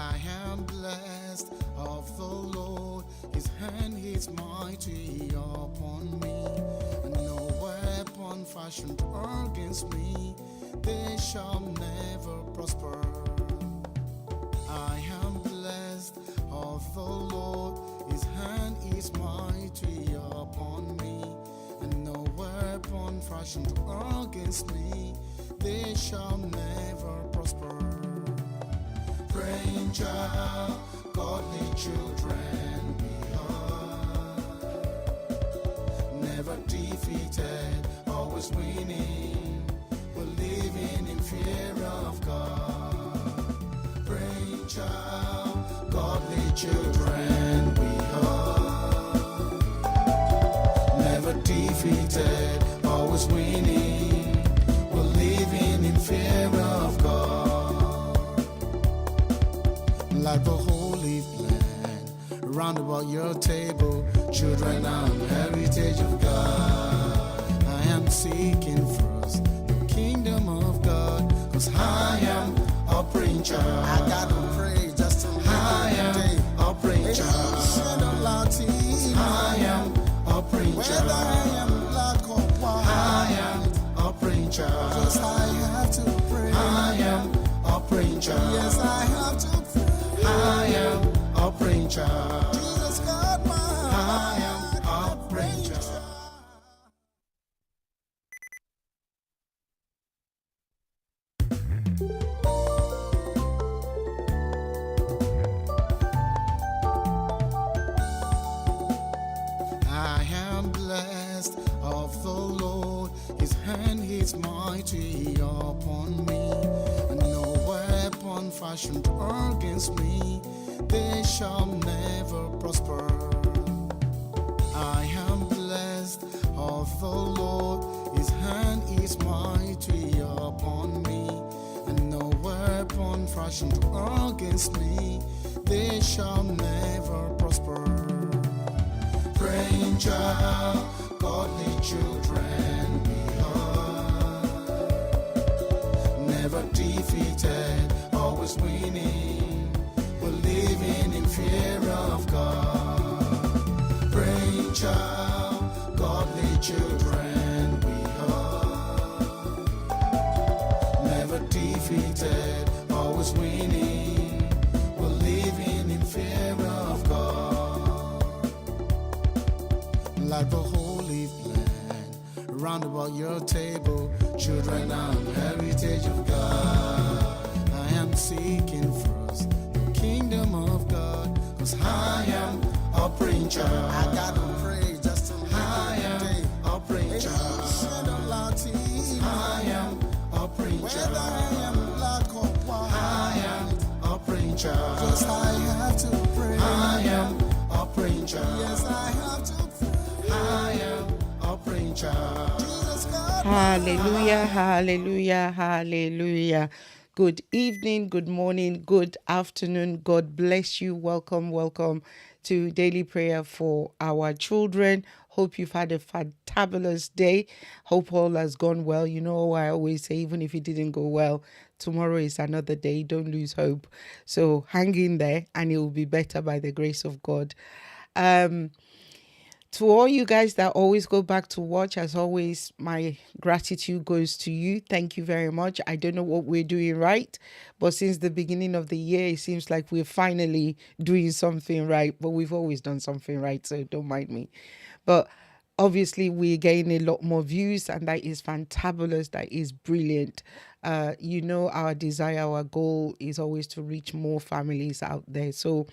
I am blessed of the Lord, his hand is mighty upon me, and no weapon fashioned against me, they shall never prosper. I am blessed of the Lord, his hand is mighty upon me, and no weapon fashioned against me, they shall never prosper. Praying child, godly children we are, never defeated, always winning, we're living in fear of God. Praying child, godly children we are, never defeated, always winning, we're living in fear of God. Like the holy land, round about your table, children are the heritage of God. I am seeking first the kingdom of God, cause I am a praying child. I gotta pray just to I am a praying child. I am a praying child. Whether I am black or white, I am a praying child. Yes, I have to pray. I am a praying child. Yes, I have to pray. I am a praying child. Jesus got my heart. I am a praying child. I am blessed of the Lord, his hand is mighty upon me, and no weapon fashioned against me, they shall never prosper. I am blessed of the Lord, his hand is mighty upon me, and no weapon fashioned against me, they shall never prosper. Praying child, godly children we are, never defeated, always winning, we're living in fear of God. Praying child, godly children we are, never defeated, always winning, we're living in fear of God. Like the holy land, round about your table, children are the heritage of God. I am seeking first the kingdom of God, cause I am a praying child. I gotta pray just to I am a praying child. I am a praying child. Whether I am black or white, I am a praying child. Yes, I have to pray. I am a praying child. Yes, I have to pray. I am a praying child. Hallelujah, hallelujah, hallelujah. Good evening, good morning, good afternoon. God bless you. Welcome, welcome to Daily Prayer for Our Children. Hope you've had a fantabulous day. Hope all has gone well. You know, I always say, even if it didn't go well, tomorrow is another day. Don't lose hope. So hang in there and it will be better by the grace of God. To all you guys that always go back to watch, as always, my gratitude goes to you. Thank you very much. I don't know what we're doing right, but since the beginning of the year, it seems like we're finally doing something right, but we've always done something right, so don't mind me. But obviously, we're getting a lot more views, and that is fantabulous. That is brilliant. You know, our desire, our goal is always to reach more families out there. So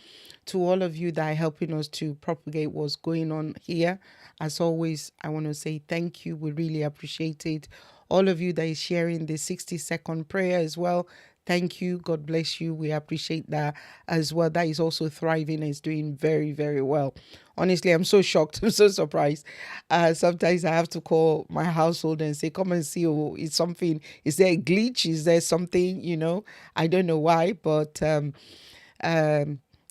to all of you that are helping us to propagate what's going on here, as always, I want to say thank you. We really appreciate it. All of you that is sharing the 60-second prayer as well, thank you. God bless you. We appreciate that as well. That is also thriving and is doing very, very well. Honestly, I'm so shocked. I'm so surprised. Sometimes I have to call my household and say, come and see, oh, it's something. Is there a glitch? Is there something, you know? I don't know why, but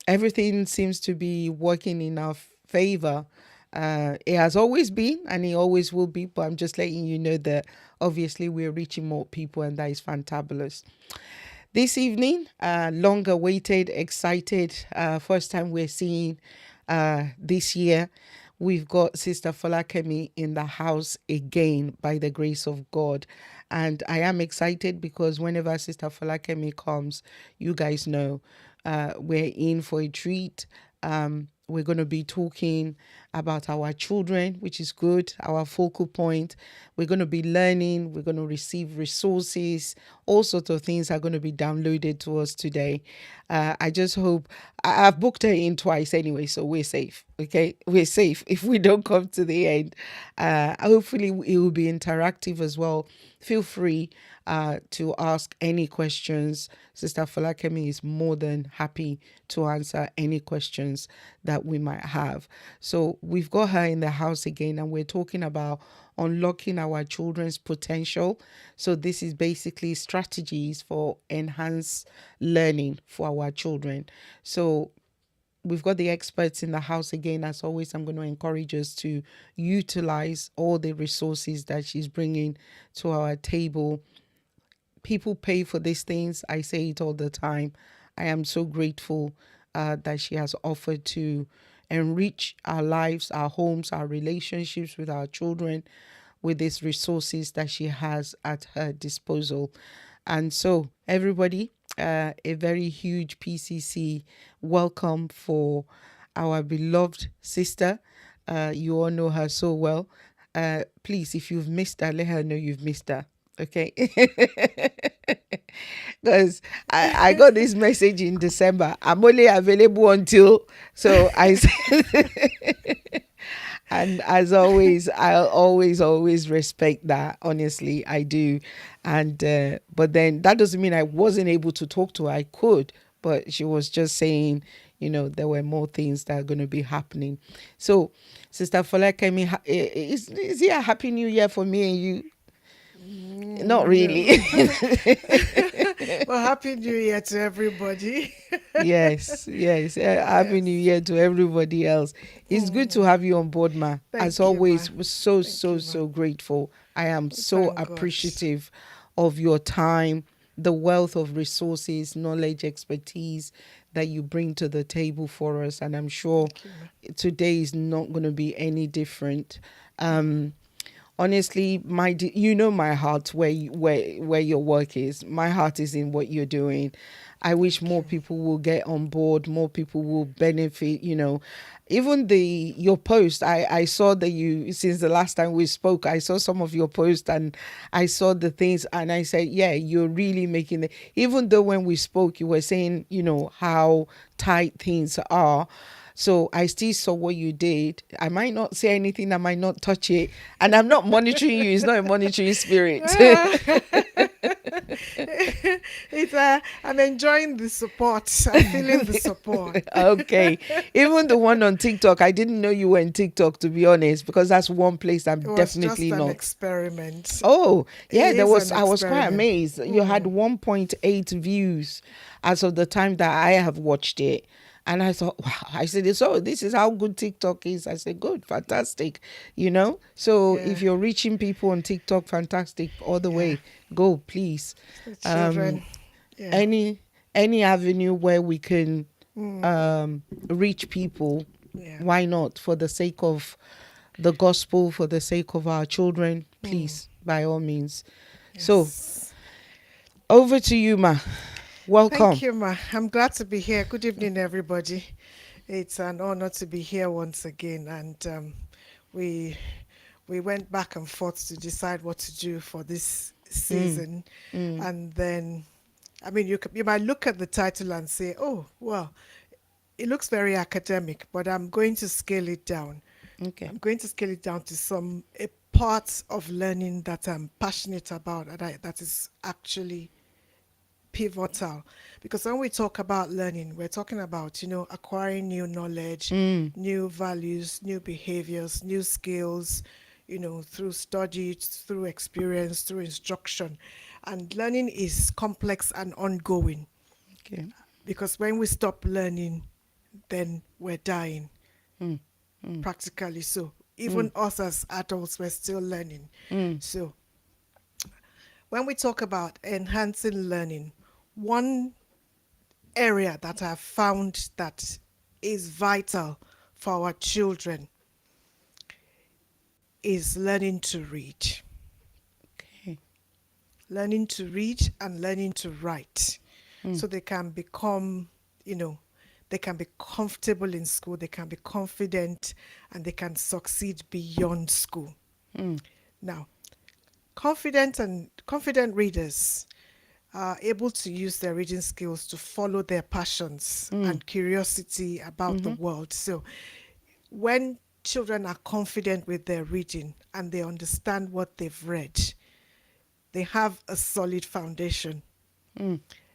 everything seems to be working in our favor. It has always been and it always will be, but I'm just letting you know that obviously we're reaching more people and that is fantabulous. This evening, long awaited, excited, first time we're seeing this year. We've got Sister Folakemi in the house again by the grace of God. And I am excited because whenever Sister Folakemi comes, you guys know we're in for a treat. We're going to be talking about our children, which is good, our focal point. We're going to be learning, we're going to receive resources, all sorts of things are going to be downloaded to us today. I just hope, I've booked her in twice anyway, so we're safe, okay? We're safe if we don't come to the end. Hopefully it will be interactive as well. Feel free to ask any questions. Sister Folakemi is more than happy to answer any questions that we might have. So we've got her in the house again, and we're talking about unlocking our children's potential. So this is basically strategies for enhanced learning for our children. So we've got the experts in the house again. As always, I'm going to encourage us to utilize all the resources that she's bringing to our table. People pay for these things. I say it all the time. I am so grateful that she has offered to enrich our lives, our homes, our relationships with our children with these resources that she has at her disposal. And so, everybody, a very huge PCC welcome for our beloved sister. You all know her so well. Please, if you've missed her, let her know you've missed her. Okay. Because I got this message in December. I'm only available until, so I said, and as always, I'll always respect that. Honestly, I do. And but then that doesn't mean I wasn't able to talk to her. I could, but she was just saying, there were more things that are going to be happening. So, Sister Folakemi, is it a happy new year for me and you? Not really. Well, happy new year to everybody. Yes. Happy New Year to everybody else. It's good to have you on board, ma. As always, we're so grateful. I am so appreciative of your time, the wealth of resources, knowledge, expertise that you bring to the table for us. And I'm sure today is not going to be any different. Honestly, my heart where your work is. My heart is in what you're doing. I wish more people will get on board, more people will benefit, Even your post, I saw that since the last time we spoke, I saw some of your posts and I saw the things and I said, yeah, you're really making even though when we spoke, you were saying, how tight things are. So I still saw what you did. I might not say anything, I might not touch it. And I'm not monitoring you. It's not a monitoring spirit. I'm enjoying the support. I'm feeling the support. Okay. Even the one on TikTok, I didn't know you were in TikTok, to be honest, because that's one place I'm definitely just not. An experiment. Oh, yeah, I was quite amazed. You had 1.8 views as of the time that I have watched it. And I thought, wow, I said, so this is how good TikTok is. I said, good, fantastic, So if you're reaching people on TikTok, fantastic, all the way, go, please. The children. Any avenue where we can reach people, why not? For the sake of the gospel, for the sake of our children, please, by all means. Yes. So, over to you, ma. Welcome. Thank you, ma. I'm glad to be here. Good evening, everybody. It's an honor to be here once again. And we went back and forth to decide what to do for this season. And then, you might look at the title and say, oh, well, it looks very academic, but I'm going to scale it down. Okay. I'm going to scale it down to some parts of learning that I'm passionate about, and that is actually pivotal, because when we talk about learning, we're talking about acquiring new knowledge, new values, new behaviors, new skills, through study, through experience, through instruction. And learning is complex and ongoing. Okay. Because when we stop learning, then we're dying. Practically so. Even us as adults, we're still learning. So when we talk about enhancing learning, one area that I've found that is vital for our children is learning to read. Okay. Learning to read and learning to write. So they can become, they can be comfortable in school, they can be confident, and they can succeed beyond school. Now, confident readers are able to use their reading skills to follow their passions and curiosity about the world. So when children are confident with their reading and they understand what they've read, they have a solid foundation.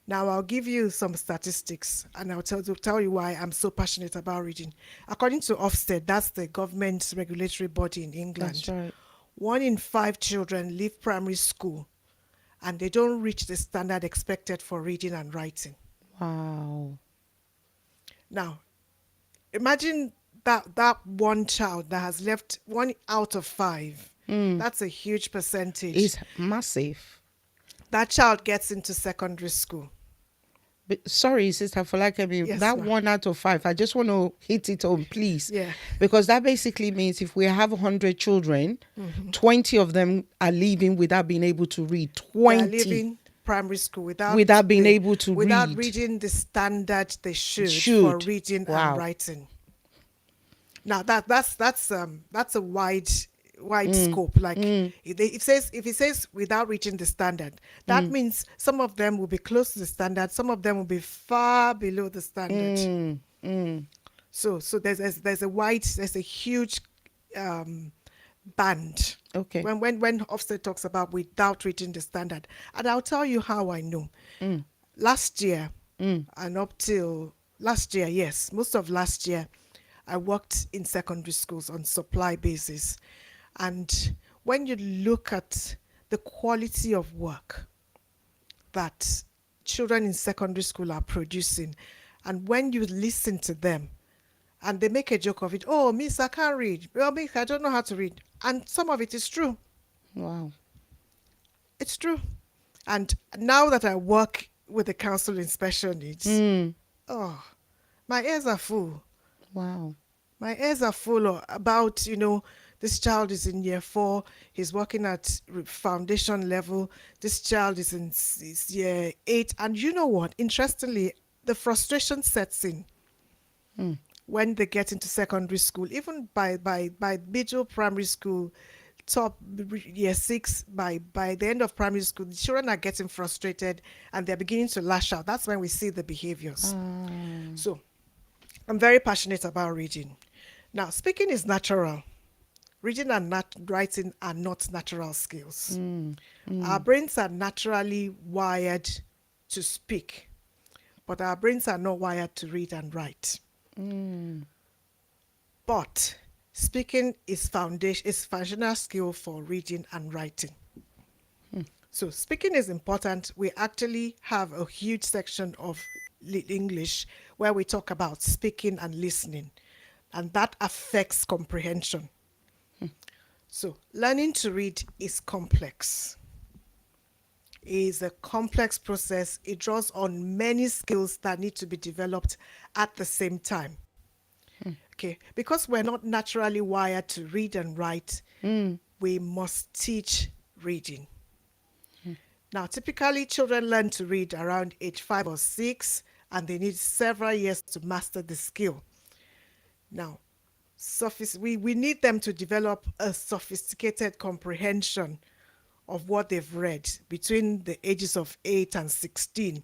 Now, I'll give you some statistics and I'll tell you why I'm so passionate about reading. According to Ofsted, that's the government regulatory body in England, That's right. 1 in 5 children leave primary school and they don't reach the standard expected for reading and writing. Wow. Now, imagine that one child that has left 1 out of 5. That's a huge percentage. It's massive. That child gets into secondary school. But, sorry, Sister Folakemi, Yes, that ma'am. 1 out of 5, I just want to hit it home, please. Yeah. Because that basically means if we have 100 children, 20 of them are leaving without being able to read. They are 20. leaving primary school without Being able to without read. reading the standard they should for Should. reading Wow. and writing. Now that's a wide scope. Like if it says without reaching the standard, that means some of them will be close to the standard, some of them will be far below the standard. So there's a huge band. Okay. When Ofsted talks about without reaching the standard, and I'll tell you how I know. Last year and up till last year, yes, most of last year, I worked in secondary schools on supply basis, and when you look at the quality of work that children in secondary school are producing, and when you listen to them, and they make a joke of it, oh, miss, I can't read. Well, miss, I don't know how to read. And some of it is true. Wow. It's true. And now that I work with the council in special needs, oh, my ears are full. Wow. My ears are full about, this child is in year 4, he's working at foundation level, this child is in year 8. And you know what? Interestingly, the frustration sets in when they get into secondary school, even by middle primary school, top year 6, by the end of primary school, the children are getting frustrated and they're beginning to lash out. That's when we see the behaviors. So I'm very passionate about reading. Now, speaking is natural. Reading and writing are not natural skills. Our brains are naturally wired to speak, but our brains are not wired to read and write. But speaking is foundational skill for reading and writing. So speaking is important. We actually have a huge section of English where we talk about speaking and listening, and that affects comprehension. So learning to read is complex. It is a complex process. It draws on many skills that need to be developed at the same time. Okay, because we're not naturally wired to read and write, we must teach reading. Now, typically children learn to read around age 5 or 6, and they need several years to master the skill. Now, we need them to develop a sophisticated comprehension of what they've read between the ages of 8 and 16.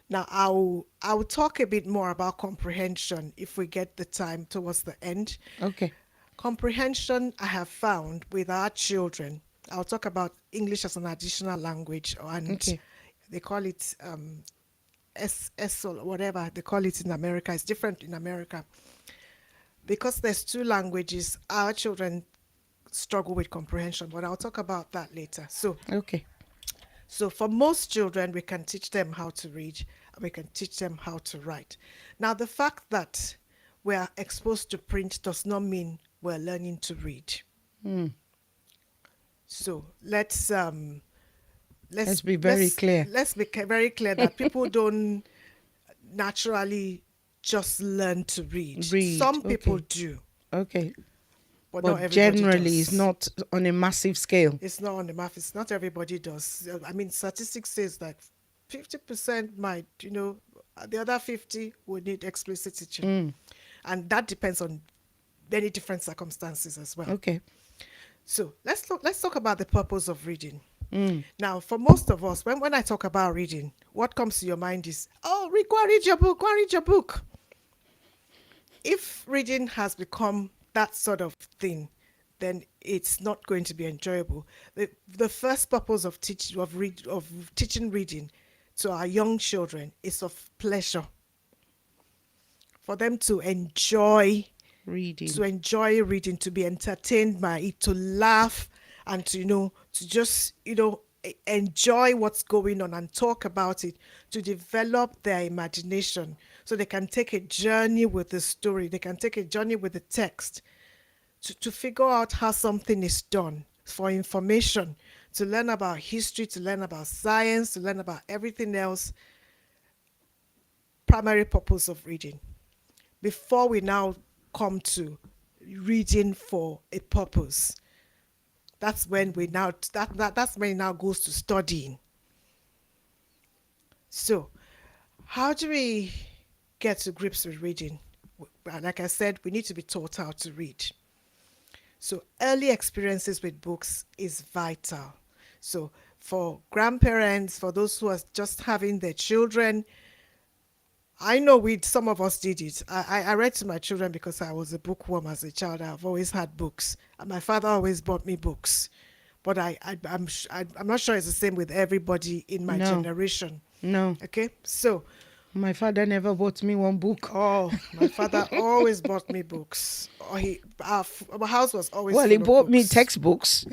Now, I'll talk a bit more about comprehension if we get the time towards the end. Okay. Comprehension, I have found with our children, I'll talk about English as an additional language, and Okay. they call it or whatever they call it in America. It's different in America. Because there's 2 languages, our children struggle with comprehension, but I'll talk about that later. Okay. So for most children, we can teach them how to read, and we can teach them how to write. Now, the fact that we are exposed to print does not mean we're learning to read. So let's Let's be very clear. Let's be very clear that people don't naturally just learn to read. Read. Some people Okay. do, Okay. but not But everybody generally, does. it's not on a massive scale. It's not on the map. It's not everybody does. I mean, statistics says that 50% might, the other 50 would need explicit teaching. And that depends on many different circumstances as well. Okay. So let's talk about the purpose of reading. Now, for most of us, when I talk about reading, what comes to your mind is, oh, go and read your book, go and read your book. If reading has become that sort of thing, then it's not going to be enjoyable. The first purpose of teaching reading to our young children is of pleasure, for them to enjoy Reading. reading, to be entertained by it, to laugh, and to just enjoy what's going on and talk about it, to develop their imagination so they can take a journey with the story, they can take a journey with the text, to figure out how something is done, for information, to learn about history, to learn about science, to learn about everything else. Primary purpose of reading. Before we now come to reading for a purpose, that's when that's when it now goes to studying. So how do we get to grips with reading? Like I said, we need to be taught how to read. So early experiences with books is vital. So for grandparents, for those who are just having their children, I know some of us did it. I read to my children because I was a bookworm as a child. I've always had books, and my father always bought me books. But I'm not sure it's the same with everybody in my generation. No. Okay, so My father never bought me one book. oh, my father always bought me books. Our house was always Well, full he of bought me books. textbooks.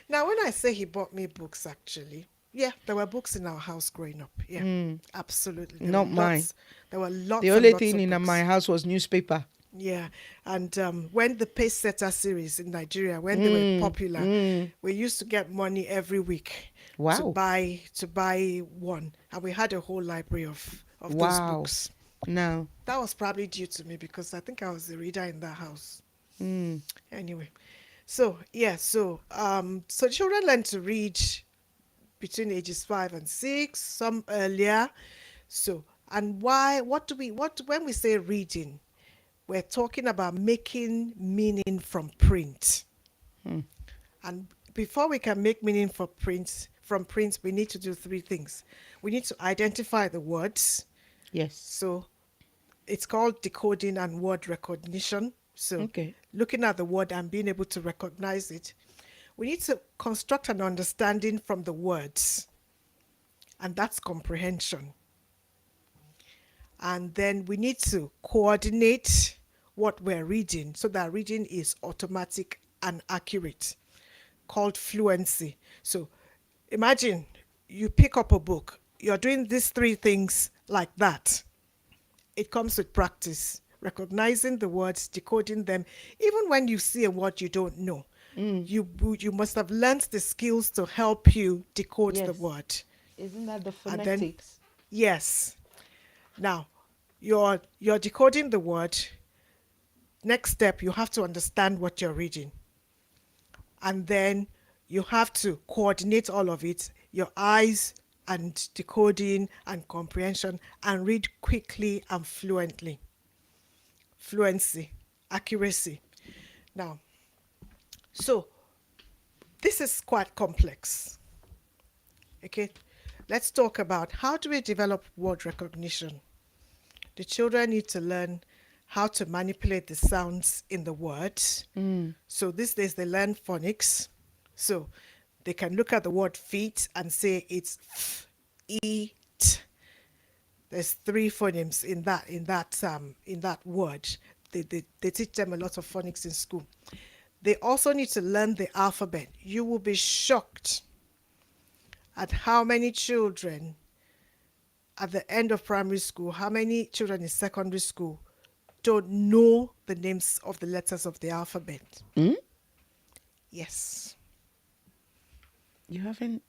Now, when I say he bought me books, actually, yeah, there were books in our house growing up. Yeah, absolutely. There Not were mine. There were lots. The and only lots thing of in books. my house was newspaper. Yeah, and when the Pace Setter series in Nigeria, when they were popular, we used to get money every week to Wow. buy one, and we had a whole library of those Wow. books. No. That was probably due to me because I think I was the reader in that house. Anyway, so yeah, so children learn to read between ages 5 and 6, some earlier. So, and when we say reading, we're talking about making meaning from print. And before we can make meaning from print, we need to do 3 things. We need to identify the words. Yes. So it's called decoding and word recognition. So Okay. looking at the word and being able to recognize it. We need to construct an understanding from the words, and that's comprehension. And then we need to coordinate what we're reading so that reading is automatic and accurate, called fluency. So imagine you pick up a book, you're doing these 3 things like that. It comes with practice, recognizing the words, decoding them. Even when you see a word you don't know, you must have learned the skills to help you decode the Yes. word. Isn't that the And then- phonetics? Yes. Now, you're decoding the word. Next step, you have to understand what you're reading. And then you have to coordinate all of it, your eyes and decoding and comprehension, and read quickly and fluently. Fluency, accuracy. Now, so this is quite complex. Okay, let's talk about how do we develop word recognition. The children need to learn how to manipulate the sounds in the words. So these days they learn phonics. So they can look at the word feet and say it's f, e, t. There's 3 phonemes in that word. They teach them a lot of phonics in school. They also need to learn the alphabet. You will be shocked at how many children at the end of primary school, how many children in secondary school don't know the names of the letters of the alphabet. Yes. You haven't.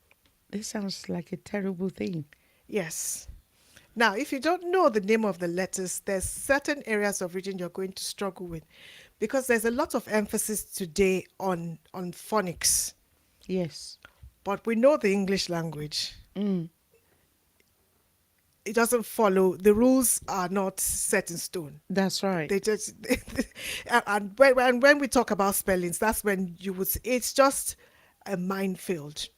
This sounds like a terrible thing. Yes. Now, if you don't know the name of the letters, there's certain areas of reading you're going to struggle with because there's a lot of emphasis today on phonics. Yes. But we know the English language. Mm. It doesn't follow, the rules are not set in stone. That's right. They just and when we talk about spellings, that's when you would it's just a minefield.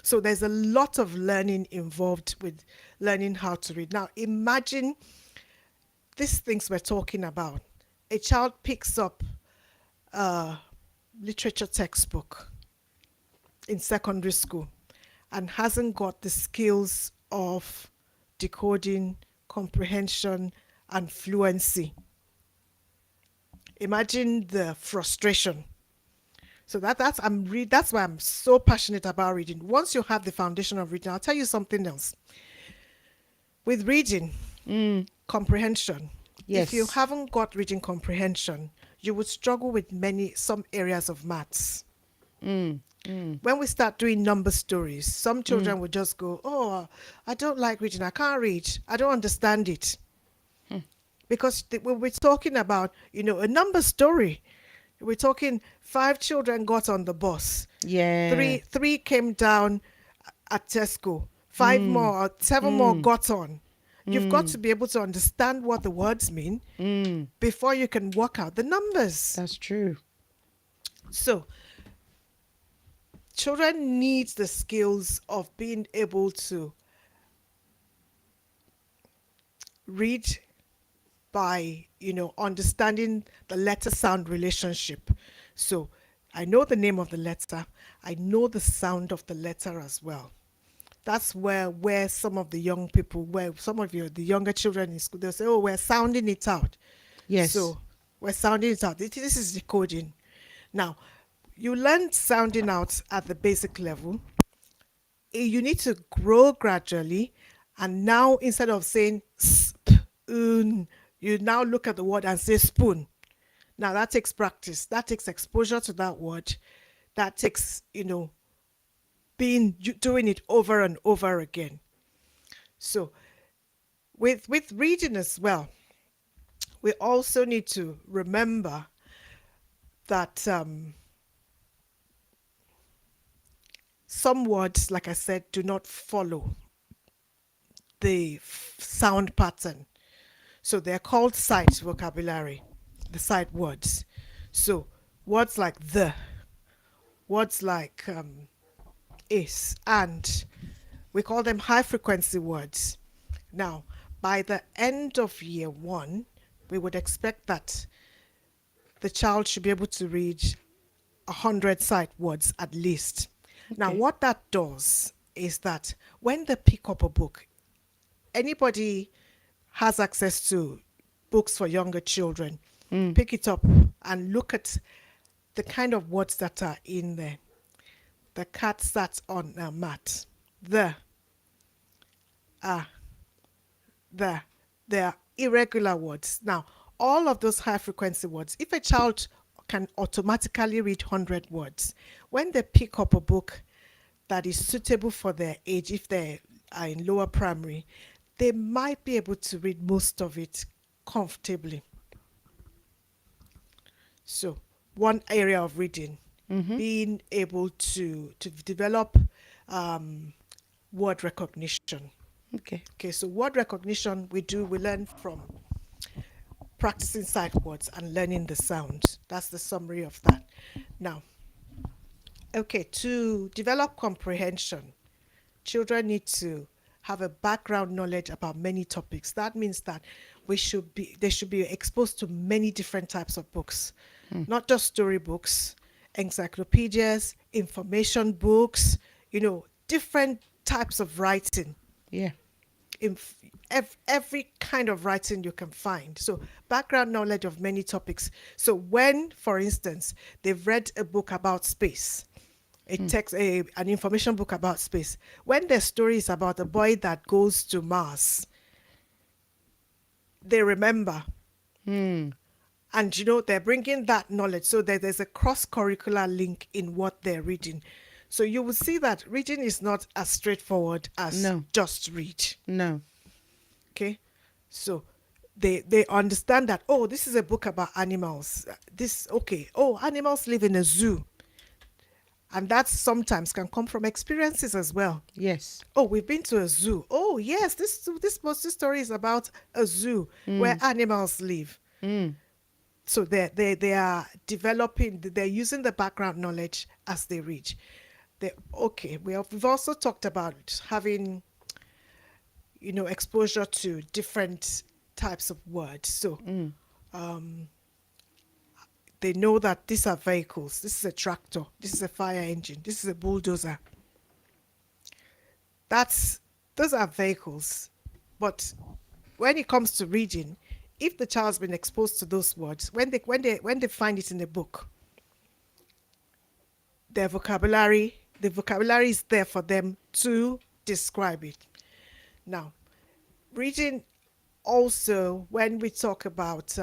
So there's a lot of learning involved with learning how to read. Now imagine these things we're talking about. A child picks up a literature textbook in secondary school and hasn't got the skills of decoding, comprehension, and fluency. Imagine the frustration. So that's why I'm so passionate about reading. Once you have the foundation of reading, I'll tell you something else. With reading, comprehension. If you Yes. haven't got reading comprehension, you would struggle with some areas of maths. When we start doing number stories, some children will just go, "Oh, I don't like reading. I can't read. I don't understand it." Because we're talking about, a number story. We're talking 5 children got on the bus. Yeah. Three came down at Tesco. 5 more, 7 more got on. You've got to be able to understand what the words mean before you can work out the numbers. That's true. So children need the skills of being able to read by, understanding the letter sound relationship. So I know the name of the letter. I know the sound of the letter as well. That's where some of the young people, where some of the younger children in school, they'll say, "Oh, we're sounding it out." Yes. So we're sounding it out. This is decoding. Now, you learn sounding out at the basic level. You need to grow gradually. And now, instead of saying spoon, you now look at the word and say spoon. Now, that takes practice. That takes exposure to that word. That takes, doing it over and over again. So, with reading as well, we also need to remember that some words, like I said, do not follow the sound pattern. So they're called sight vocabulary, the sight words. So words like the, words like is, and, we call them high frequency words. Now, by the end of year 1, we would expect that the child should be able to read 100 sight words at least. Now, Okay. what that does is that when they pick up a book, anybody has access to books for younger children, pick it up and look at the kind of words that are in there. The cat sat on a mat. They are irregular words. Now, all of those high frequency words, if a child can automatically read 100 words, when they pick up a book that is suitable for their age, if they are in lower primary, they might be able to read most of it comfortably. So, one area of reading, being able to develop word recognition. Okay. Okay, so word recognition we learn from practicing sight words and learning the sound. That's the summary of that. Now, okay, to develop comprehension, children need to have a background knowledge about many topics. That means that they should be exposed to many different types of books, not just storybooks, encyclopedias, information books, different types of writing. Yeah. Every kind of writing you can find. So background knowledge of many topics. So when, for instance, they've read a book about space, an information book about space, when the story is about a boy that goes to Mars, they remember. And they're bringing that knowledge, so that there's a cross-curricular link in what they're reading. So you will see that reading is not as straightforward as No. just read. No. Okay, so they understand that, oh, this is a book about animals. This, okay, oh, animals live in a zoo, and that sometimes can come from experiences as well. Yes. Oh, we've been to a zoo. Oh, yes, this story is about a zoo where animals live. So they are developing, they're using the background knowledge as they read. Okay, we've also talked about having, exposure to different types of words. So they know that these are vehicles. This is a tractor. This is a fire engine. This is a bulldozer. Those are vehicles. But when it comes to reading, if the child's been exposed to those words, when they find it in a book, the vocabulary is there for them to describe it. Now, reading also, when we talk about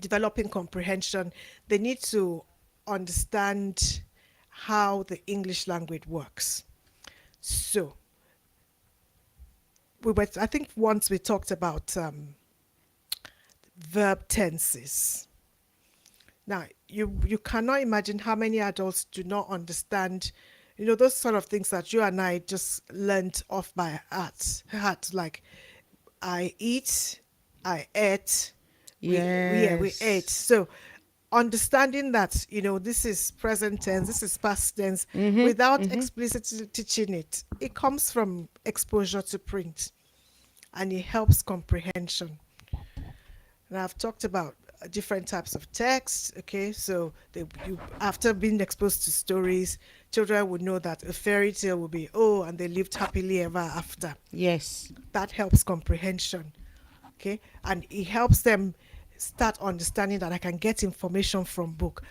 developing comprehension, they need to understand how the English language works. So, I think once we talked about verb tenses. Now, you cannot imagine how many adults do not understand, those sort of things that you and I just learned off by heart, like I eat, I ate, we ate. So understanding that, this is present tense, this is past tense, without explicitly teaching it, it comes from exposure to print, and it helps comprehension. And I've talked about different types of text. Okay, so after being exposed to stories, children would know that a fairy tale will be, oh, and they lived happily ever after. Yes. That helps comprehension. Okay, and it helps them start understanding that I can get information from book.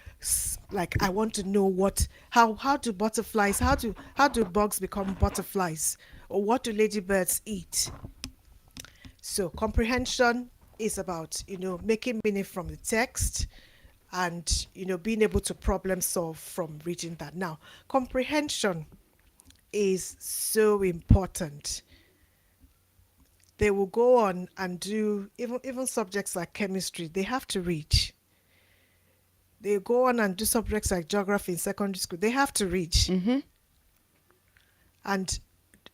Like, I want to know how do butterflies, how do bugs become butterflies, or what do ladybirds eat. So comprehension is about, making meaning from the text, and, being able to problem solve from reading that. Now, comprehension is so important. They will go on and do even subjects like chemistry, they have to read. They go on and do subjects like geography in secondary school, they have to read. And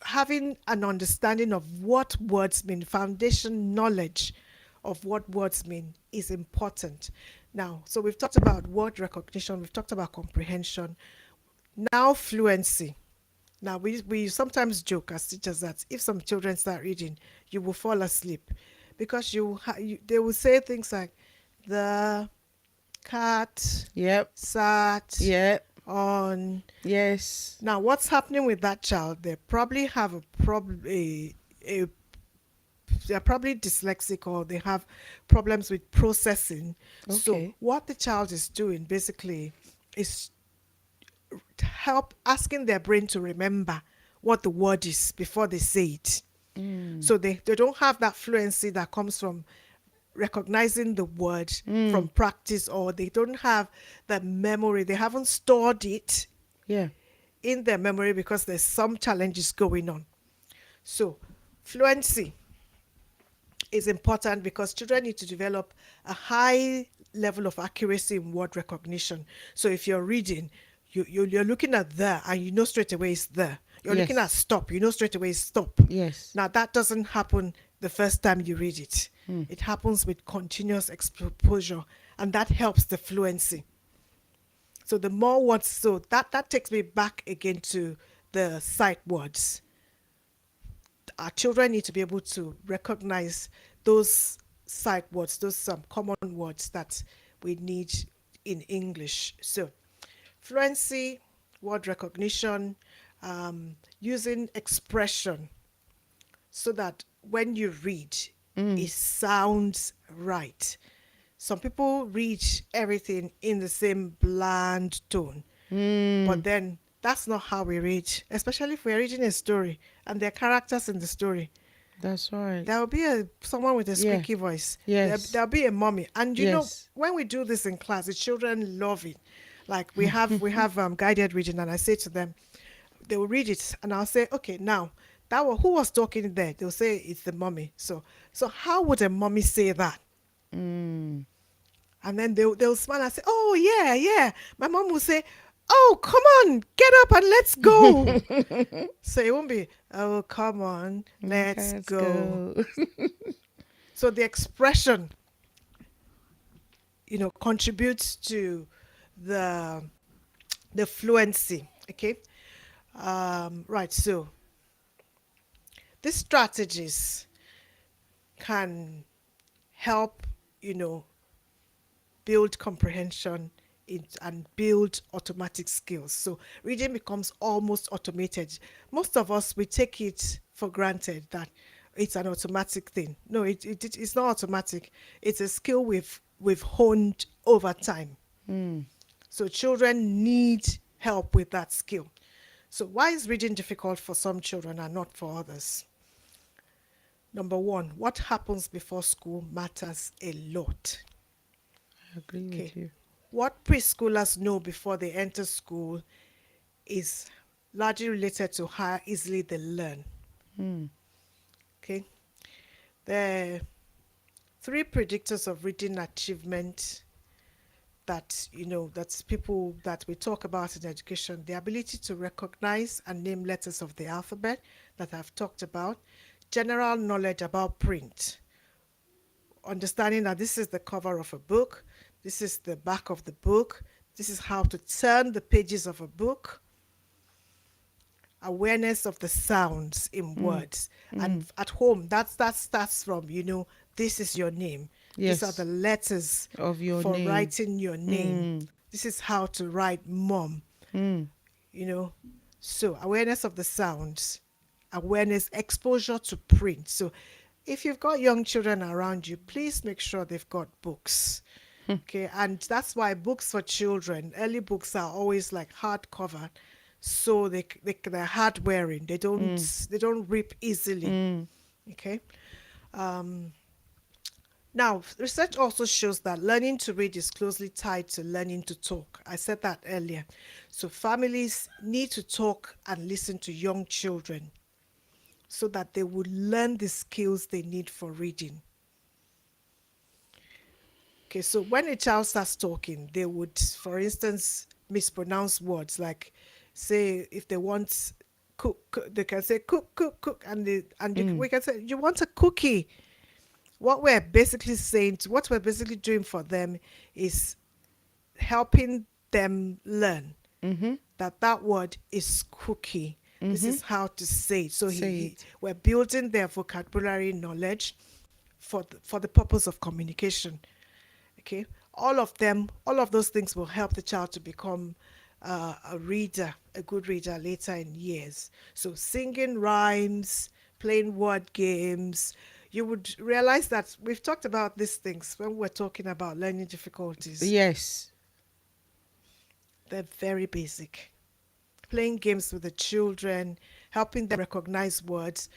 having an understanding of what words mean, foundation knowledge of what words mean, is important. Now, so we've talked about word recognition, we've talked about comprehension. Now, fluency. Now, we sometimes joke as teachers that if some children start reading, you will fall asleep, because they will say things like, the cat sat on. Yes. Now, what's happening with that child? They probably have a problem. They're probably dyslexic, or they have problems with processing. Okay. So what the child is doing basically is help asking their brain to remember what the word is before they say it. So they don't have that fluency that comes from recognizing the word from practice, or they don't have the memory. They haven't stored it in their memory because there's some challenges going on. So fluency is important because children need to develop a high level of accuracy in word recognition. So if you're reading, you're looking at there, and you know straight away it's there. You're looking at stop, you know straight away it's stop. Yes. Now, that doesn't happen the first time you read it. It happens with continuous exposure, and that helps the fluency. So the more words, so that takes me back again to the sight words. Our children need to be able to recognize those sight words, those common words that we need in English. So fluency, word recognition, using expression, so that when you read, it sounds right. Some people read everything in the same bland tone, but then that's not how we read, especially if we're reading a story and there are characters in the story. That's right. There will be someone with a squeaky voice. Yes. There'll be a mommy. And you know, Yes. when we do this in class, the children love it. Like we have guided reading, and I say to them, they will read it, and I'll say, okay, now that one, who was talking there? They'll say it's the mommy. So how would a mommy say that? Mm. And then they'll smile and say, oh yeah, yeah. My mom will say, oh come on, get up and let's go. So it won't be, oh come on, let's Okay, let's go. go. So the expression, contributes to the the fluency. Okay. Right. So these strategies can help, you know, build comprehension and build automatic skills. So reading becomes almost automated. Most of us, we take it for granted that it's an automatic thing. No, it's not automatic. It's a skill we've honed over time. Mm. So children need help with that skill. So why is reading difficult for some children and not for others? Number one, what happens before school matters a lot. I agree Okay. with you. What preschoolers know before they enter school is largely related to how easily they learn. Mm. Okay. There are three predictors of reading achievement that's people that we talk about in education: the ability to recognize and name letters of the alphabet that I've talked about, general knowledge about print, understanding that this is the cover of a book, this is the back of the book, this is how to turn the pages of a book, awareness of the sounds in words. And at home, that starts from, this is your name. These are Yes. the letters Of your for name. writing your name. This is how to write mom, Mm. you know. So awareness of the sounds, awareness, exposure to print. So if you've got young children around you, please make sure they've got books. Okay, and that's why books for children, early books are always like hardcover, so they're hard wearing. They don't rip easily. Okay. Now, research also shows that learning to read is closely tied to learning to talk. I said that earlier. So families need to talk and listen to young children so that they would learn the skills they need for reading. Okay, so when a child starts talking, they would, for instance, mispronounce words like, say, if they want they can say cook, cook, cook, we can say, you want a cookie. What we're basically doing for them is helping them learn that word is cookie. This is how to say it. So Say it. we're building their vocabulary knowledge for the purpose of communication. Okay, all of those things will help the child to become a good reader later in years. So singing rhymes, playing word games. You would realize that we've talked about these things when we're talking about learning difficulties. Yes. They're very basic. Playing games with the children, helping them recognize words,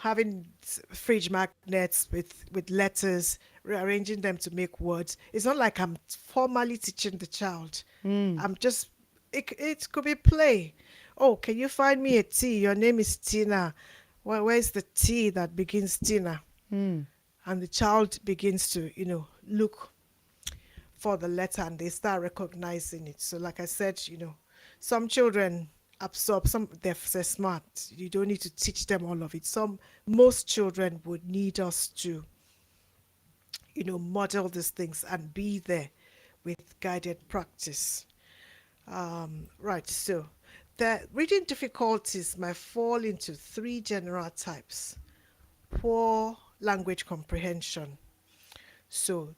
having fridge magnets with letters, rearranging them to make words. It's not like I'm formally teaching the child. I'm just, it could be play. Oh, can you find me a T? Your name is Tina. Where's the T that begins Tina? Mm. And the child begins to, look for the letter and they start recognizing it. So like I said, some children absorb, some they're smart. You don't need to teach them all of it. Most children would need us to, model these things and be there with guided practice. Right, so the reading difficulties might fall into three general types. Poor language comprehension. So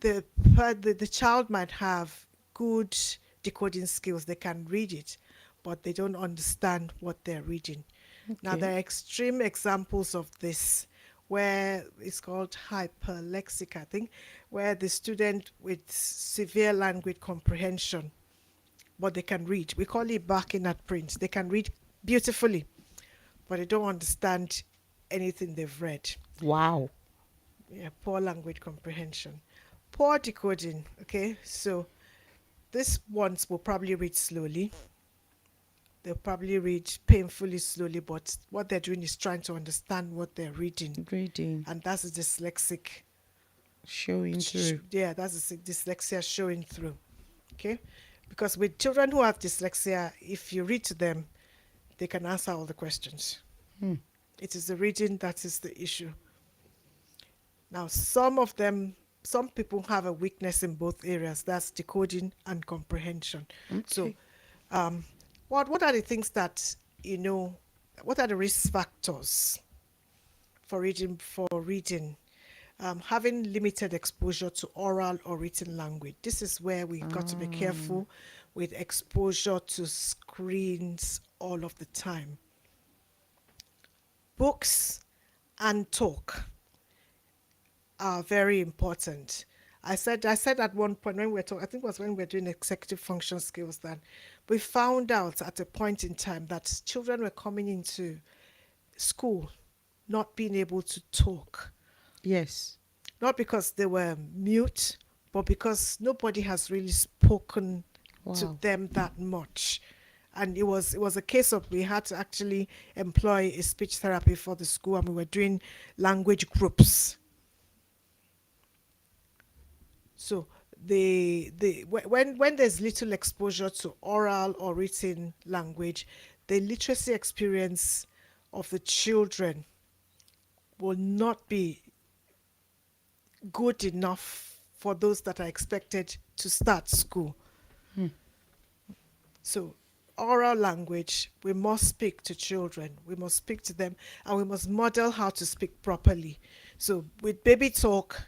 the child might have good decoding skills. They can read it, but they don't understand what they're reading. Now, Okay. there are extreme examples of this where it's called hyperlexic, I think, where the student with severe language comprehension, but they can read. We call it barking at print. They can read beautifully, but they don't understand anything they've read. Wow. Yeah, poor language comprehension. Poor decoding, okay? So these ones will probably read slowly. They'll probably read painfully slowly, but what they're doing is trying to understand what they're reading. Reading, And that's a dyslexic. showing through. Yeah, that's a dyslexia showing through. Okay? Because with children who have dyslexia, if you read to them, they can answer all the questions. It is the reading that is the issue. Now, some people have a weakness in both areas. That's decoding and comprehension. So, Okay. what are the things that, what are the risk factors for reading? Having limited exposure to oral or written language. This is where we've got to be careful with exposure to screens all of the time. Books and talk are very important. I said at one point when we were talking, I think it was when we were doing executive function skills, that we found out at a point in time that children were coming into school not being able to talk. Yes. Not because they were mute, but because nobody has really spoken to Wow. them that much. And it was a case of we had to actually employ a speech therapy for the school, and we were doing language groups. So when there's little exposure to oral or written language, the literacy experience of the children will not be good enough for those that are expected to start school. So oral language, we must speak to children. We must speak to them, and we must model how to speak properly. So with baby talk,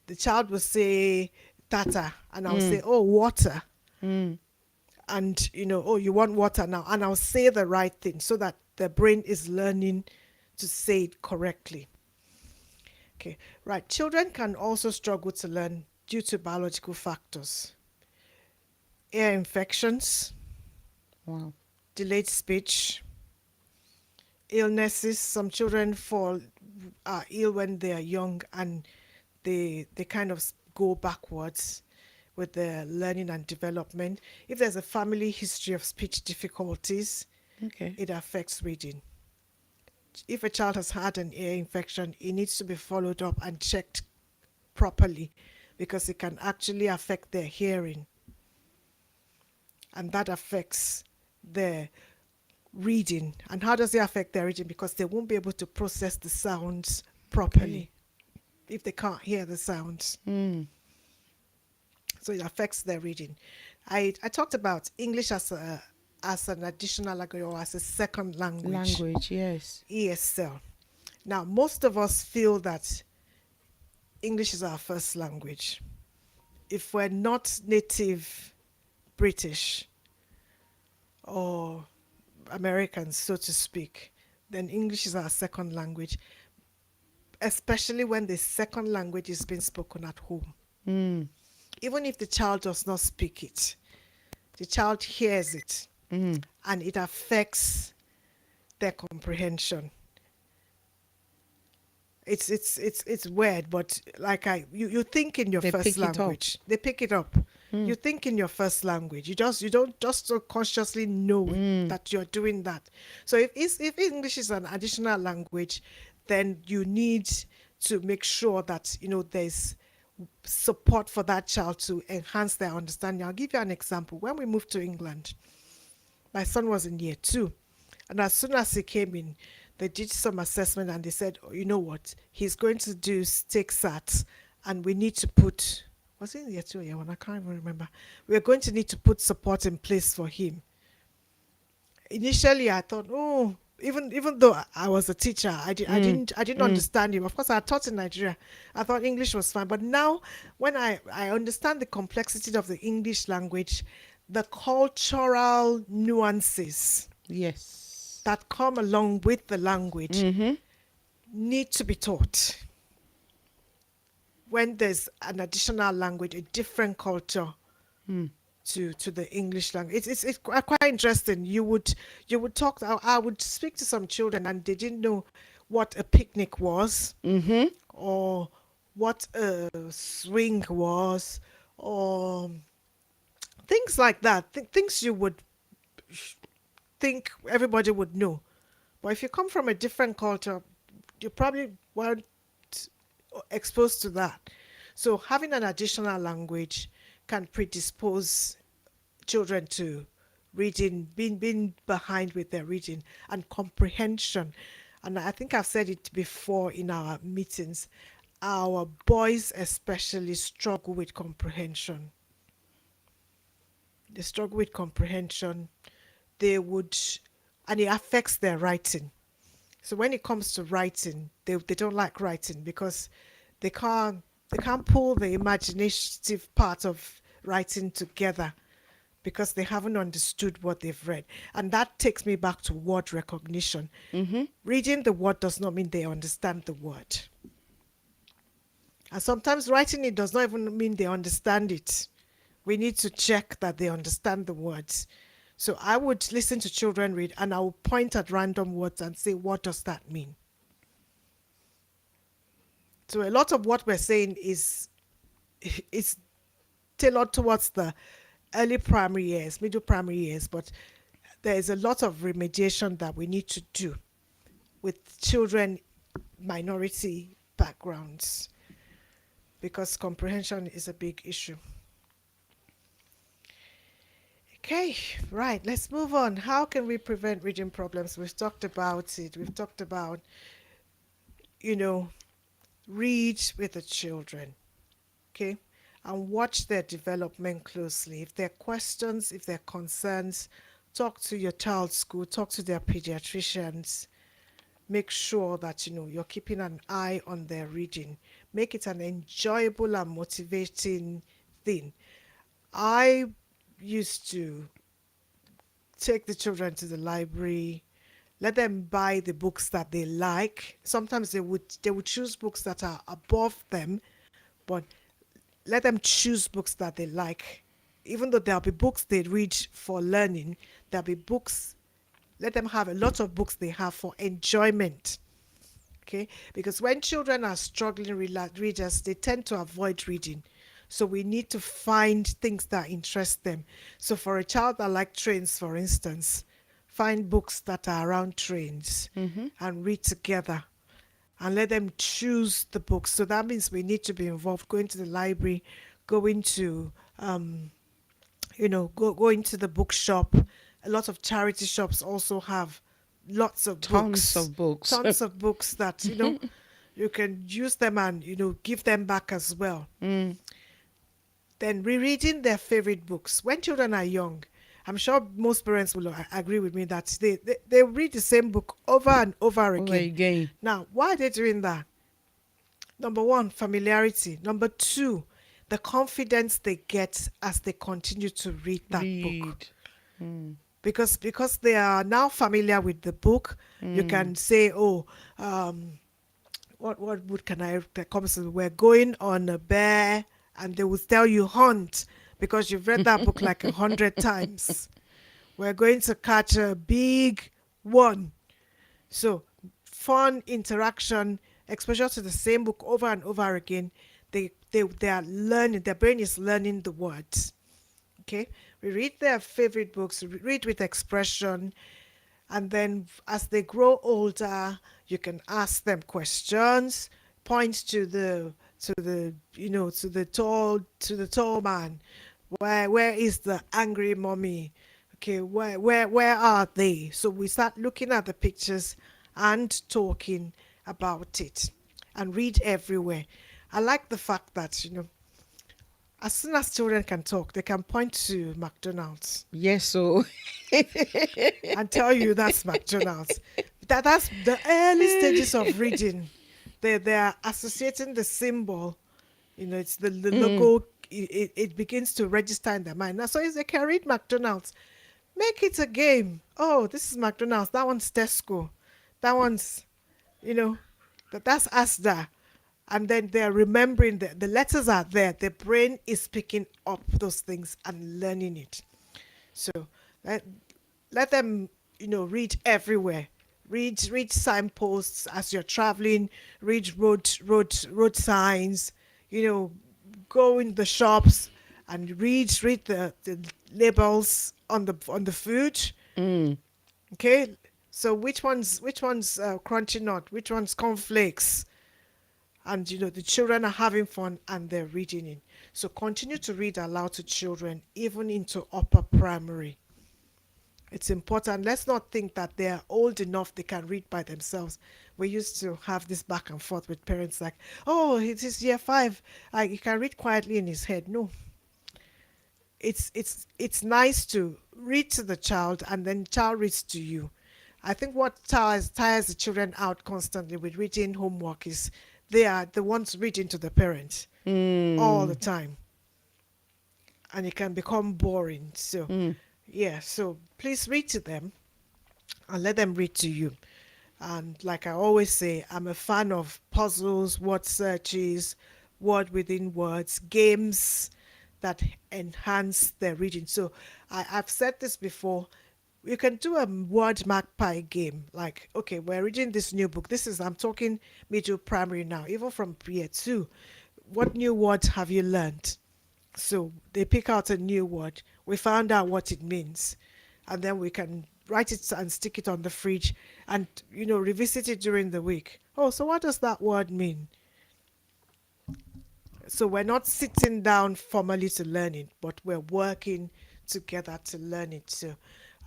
the child will say tata, and I'll say, oh, water. And, oh, you want water now. And I'll say the right thing so that the brain is learning to say it correctly. Okay, right. Children can also struggle to learn due to biological factors. Ear infections, Wow. delayed speech, illnesses. Some children are ill when they are young, and they kind of go backwards with their learning and development. If there's a family history of speech difficulties, Okay. it affects reading. If a child has had an ear infection, it needs to be followed up and checked properly, because it can actually affect their hearing, and that affects their reading. And how does it affect their reading? Because they won't be able to process the sounds properly if they can't hear the sounds. So it affects their reading. I talked about English as an additional language, or as a second language. Language, yes. ESL. Now, most of us feel that English is our first language. If we're not native British or Americans, so to speak, then English is our second language, especially when the second language is being spoken at home. Even if the child does not speak it, the child hears it, and it affects their comprehension. It's weird, but like you think in your They first pick it up. language. They pick it up. You think in your first language. You don't just so consciously know that you're doing that. So if English is an additional language, then you need to make sure that there's support for that child to enhance their understanding. I'll give you an example. When we moved to England, my son was in year 2, and as soon as he came in, they did some assessment, and they said, oh, you know what, he's going to do take SAT, and we need to put, was it in year 2 or year 1? I can't even remember. We're going to need to put support in place for him. Initially, I thought, oh, even though I was a teacher, I didn't understand him. Of course, I taught in Nigeria. I thought English was fine. But now, when I understand the complexity of the English language, the cultural nuances Yes. that come along with the language need to be taught. When there's an additional language, a different culture to the English language, it's quite interesting. You would talk. I would speak to some children, and they didn't know what a picnic was, or what a swing was, or things like that, things you would think everybody would know. But if you come from a different culture, you probably weren't exposed to that. So having an additional language can predispose children to reading, being behind with their reading and comprehension. And I think I've said it before in our meetings. Our boys especially struggle with comprehension. They struggle with comprehension. They would, and it affects their writing. So when it comes to writing, they don't like writing because they can't pull the imaginative part of writing together because they haven't understood what they've read. And that takes me back to word recognition. Reading the word does not mean they understand the word. And sometimes writing it does not even mean they understand it. We need to check that they understand the words. So I would listen to children read and I will point at random words and say, what does that mean? So a lot of what we're saying is tailored towards the early primary years, middle primary years, but there is a lot of remediation that we need to do with children, minority backgrounds, because comprehension is a big issue. Okay, right, let's move on. How can we prevent reading problems? We've talked about it. We've talked about, read with the children, okay? And watch their development closely. If there are questions, if there are concerns, talk to your child's school, talk to their pediatricians. Make sure that, you're keeping an eye on their reading. Make it an enjoyable and motivating thing. I used to take the children to the library, let them buy the books that they like. Sometimes they would choose books that are above them, but let them choose books that they like. Even though there'll be books they read for learning, there'll be books, let them have a lot of books they have for enjoyment. Okay? Because when children are struggling readers, they tend to avoid reading. So we need to find things that interest them. So for a child that likes trains, for instance, find books that are around trains and read together and let them choose the books. So that means we need to be involved, going to the library, going to, going to the bookshop. A lot of charity shops also have lots of Tons of books. Tons of books that, you can use them and, give them back as well. Then rereading their favorite books. When children are young, I'm sure most parents will agree with me that they read the same book over and over again. Now, why are they doing that? Number one, familiarity. Number two, the confidence they get as they continue to read that book. Because they are now familiar with the book, you can say, what book can I come to? We're going on a bear, and they will tell you hunt because you've read that book like 100 times. We're going to catch a big one. So fun interaction, exposure to the same book over and over again. They are learning, their brain is learning the words. Okay, we read their favorite books, read with expression, and then as they grow older, you can ask them questions, point to the tall man. Where is the angry mommy? Okay, where are they? So we start looking at the pictures and talking about it, and read everywhere. I like the fact that as soon as children can talk, they can point to McDonald's. Yes, so and tell you that's McDonald's. That's the early stages of reading. They are associating the symbol. It's the logo. It begins to register in their mind. Now, so if they can read McDonald's, make it a game. Oh, this is McDonald's. That one's Tesco. That one's, that's Asda. And then they're remembering the letters are there. The brain is picking up those things and learning it. So let them, read everywhere. Read signposts as you're traveling. Read road signs. Go in the shops and read the labels on the food. Okay, so which one's crunchy nut, which one's cornflakes, and the children are having fun and they're reading it. So continue to read aloud to children even into upper primary. It's important. Let's not think that they're old enough they can read by themselves. We used to have this back and forth with parents like, oh, it is year 5, he can read quietly in his head. No, it's nice to read to the child and then child reads to you. I think what tires the children out constantly with reading homework is they are the ones reading to the parents all the time, and it can become boring. So yeah, so please read to them and let them read to you. And like I always say, I'm a fan of puzzles, word searches, word within words, games that enhance their reading. So I've said this before. You can do a word magpie game. Like, okay, we're reading this new book. I'm talking middle primary now, even from year 2. What new words have you learned? So they pick out a new word. We found out what it means. And then we can write it and stick it on the fridge and, revisit it during the week. Oh, so what does that word mean? So we're not sitting down formally to learn it, but we're working together to learn it too.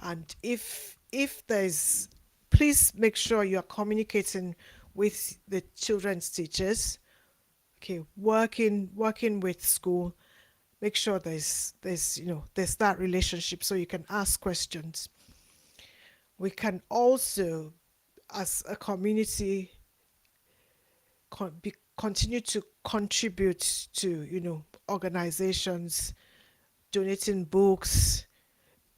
And if there's, please make sure you're communicating with the children's teachers. Okay, working with school. Make sure there's that relationship so you can ask questions. We can also, as a community, continue to contribute to organizations, donating books,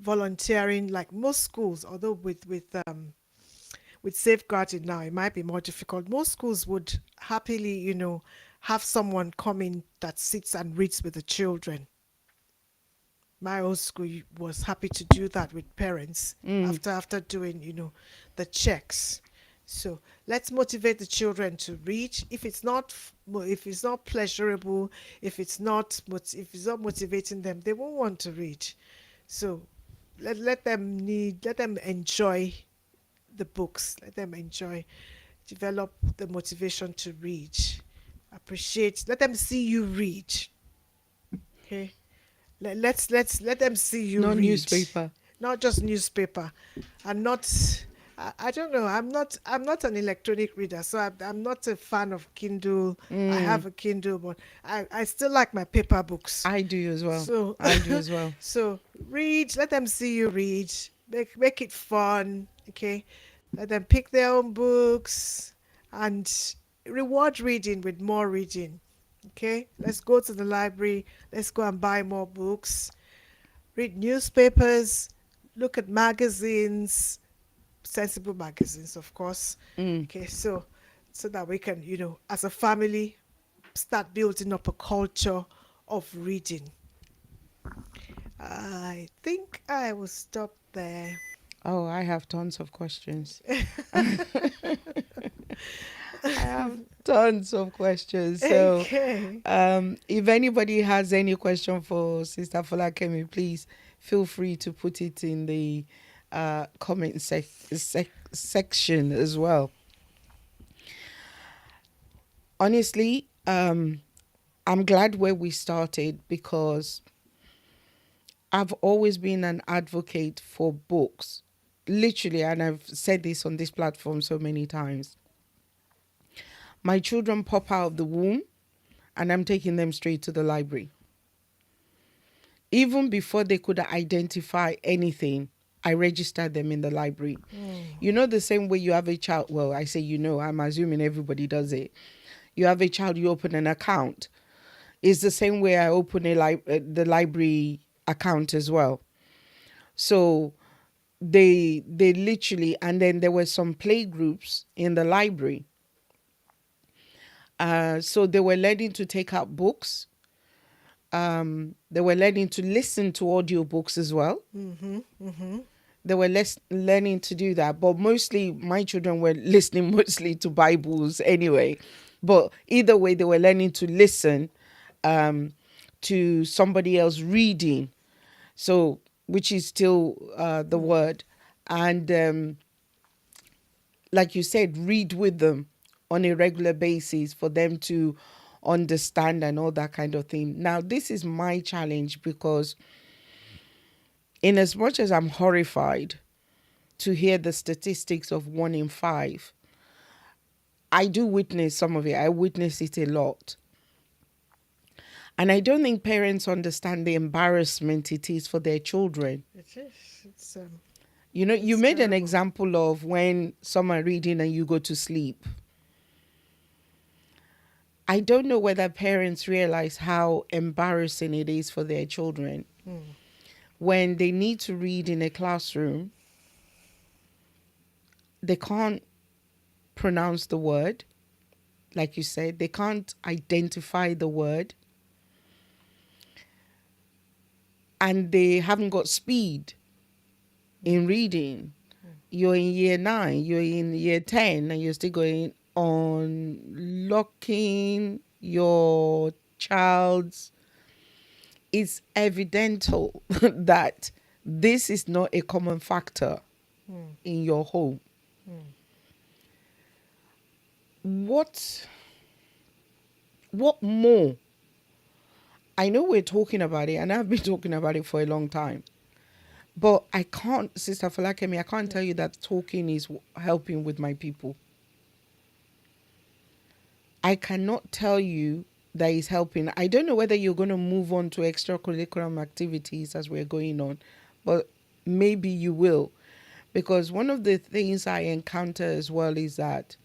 volunteering. Like most schools, although with safeguarding now it might be more difficult, most schools would happily have someone come in that sits and reads with the children. My old school was happy to do that with parents after doing the checks. So let's motivate the children to read. If it's not pleasurable, if it's not motivating them, they won't want to read. So let them enjoy the books. Let them develop the motivation to read. Let them see you read. Okay, let them see you No read. newspaper. Not just newspaper, and not. I don't know. I'm not an electronic reader, so I'm not a fan of Kindle. I have a Kindle, but I still like my paper books. I do as well. So I do as well. So read. Let them see you read. Make it fun. Okay. Let them pick their own books and reward reading with more reading. Okay. Let's go to the library. Let's go and buy more books. Read newspapers. Look at magazines. Sensible magazines, of course. Okay, so that we can, as a family, start building up a culture of reading. I think I will stop there. Oh, I have tons of questions. I have tons of questions. So, Okay. if anybody has any question for Sister Folakemi, please feel free to put it in the comment section as well. Honestly, I'm glad where we started because I've always been an advocate for books, literally, and I've said this on this platform so many times. My children pop out of the womb and I'm taking them straight to the library. Even before they could identify anything, I registered them in the library. The same way you have a child. Well, I say, I'm assuming everybody does it. You have a child, you open an account. It's the same way I open the library account as well. So they literally, and then there were some play groups in the library. So they were learning to take out books. They were learning to listen to audiobooks as well. They were learning to do that. But mostly, my children were listening mostly to Bibles anyway. But either way, they were learning to listen to somebody else reading, so which is still the word, and like you said, read with them on a regular basis for them to understand and all that kind of thing. Now, this is my challenge because, in as much as I'm horrified to hear the statistics of 1 in 5, I do witness some of it. I witness it a lot. And I don't think parents understand the embarrassment it is for their children. It is. It's You know, you It's made an terrible. example of when some are reading and you go to sleep. I don't know whether parents realize how embarrassing it is for their children when they need to read in a classroom. They can't pronounce the word, like you said. They can't identify the word. And they haven't got speed in reading. You're in year 9, you're in year 10, and you're still going on locking your child's. It's evidential that this is not a common factor in your home. What more? I know we're talking about it, and I've been talking about it for a long time. But I can't, Sister Folakemi, I can't tell you that talking is helping with my people. I cannot tell you that is helping. I don't know whether you're going to move on to extracurricular activities as we're going on, but maybe you will. Because one of the things I encounter as well is that,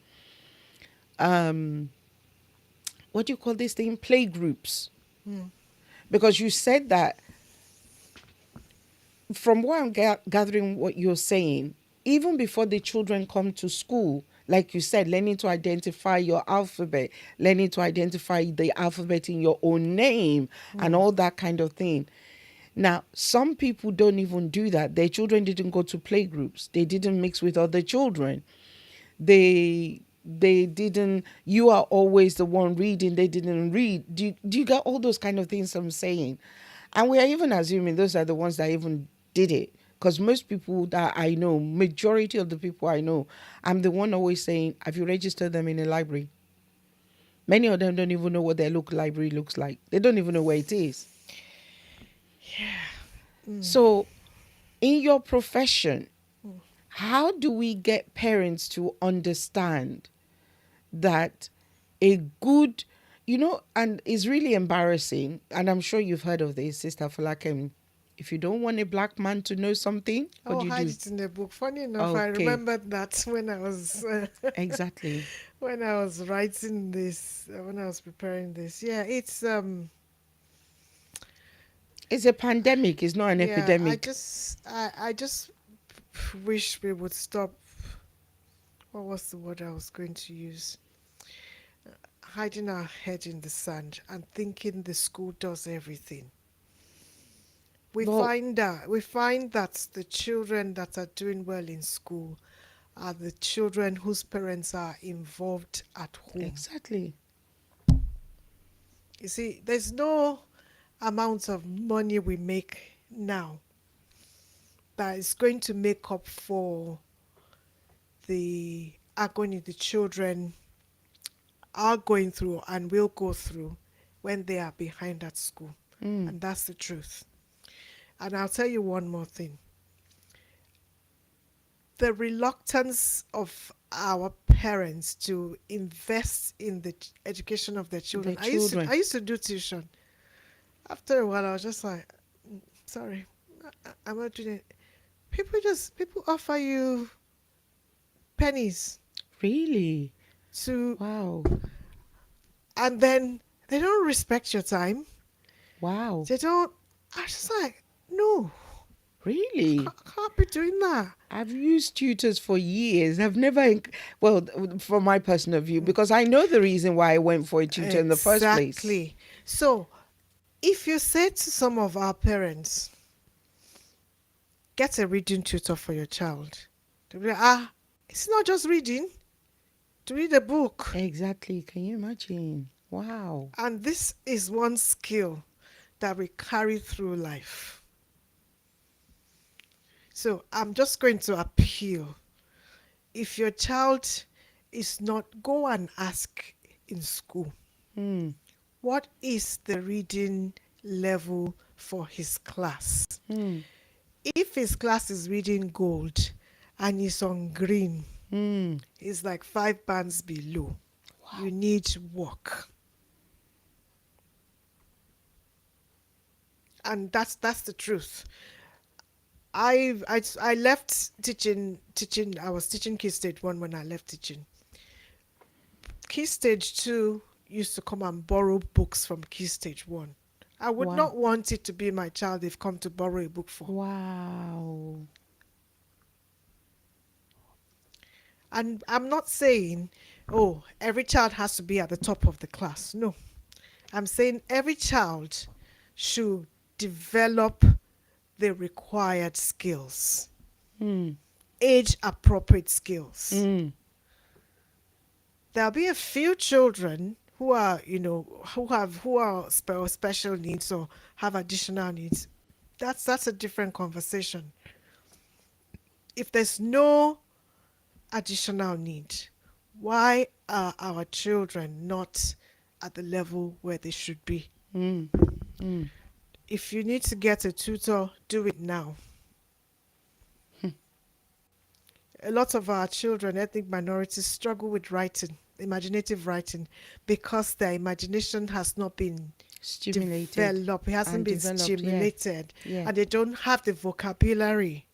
what do you call this thing? Play groups. Because you said that, from what I'm gathering what you're saying, even before the children come to school, like you said, learning to identify your alphabet, learning to identify the alphabet in your own name and all that kind of thing. Now, some people don't even do that. Their children didn't go to play groups. They didn't mix with other children. They didn't, you are always the one reading, they didn't read. Do you get all those kind of things I'm saying? And we are even assuming those are the ones that even did it. Because most people that I know, majority of the people I know, I'm the one always saying, have you registered them in a library? Many of them don't even know what their local library looks like. They don't even know where it is. So in your profession, how do we get parents to understand that a good, and it's really embarrassing, and I'm sure you've heard of this, Sister Folakemi. If you don't want a black man to know something, what do you hide do? it in the book. Funny enough, I Okay. remembered that when I was Exactly. when I was writing this, when I was preparing this. Yeah, it's It's a pandemic. It's not an yeah. epidemic. I just wish we would stop. What was the word I was going to use? Hiding our head in the sand and thinking the school does everything. We Well, find that the children that are doing well in school are the children whose parents are involved at home. exactly. You see, there's no amount of money we make now that is going to make up for the agony the children are going through and will go through when they are behind at school. And that's the truth. And I'll tell you one more thing. The reluctance of our parents to invest in the education of their children. The children. I used to do tuition. After a while, I was just like, sorry, I'm not doing it. People offer you pennies Really? to, Wow. and then they don't respect your time. Wow. They don't. I was just like, no, Really? can't be doing that. I've used tutors for years. I've never, well, from my personal view, because I know the reason why I went for a tutor in the first place. Exactly. So, if you say to some of our parents, get a reading tutor for your child, they'll be like, it's not just reading, to read a book. Exactly. Can you imagine? Wow. And this is one skill that we carry through life. So I'm just going to appeal. If your child is not, go and ask in school, what is the reading level for his class? If his class is reading gold and he's on green, it's like 5 bands below. Wow. You need work. And that's the truth. I left teaching. I was teaching Key Stage 1 when I left teaching. Key Stage 2 used to come and borrow books from Key Stage 1. I would not want it to be my child they've come to borrow a book for. Wow. And I'm not saying, oh, every child has to be at the top of the class. No. I'm saying every child should develop the required skills, age appropriate skills. There'll be a few children who are, who are special needs or have additional needs. That's a different conversation. If there's no additional need, why are our children not at the level where they should be? If you need to get a tutor, do it now. A lot of our children, ethnic minorities, struggle with writing, imaginative writing, because their imagination has not been developed. It hasn't been stimulated. Yeah. And they don't have the vocabulary.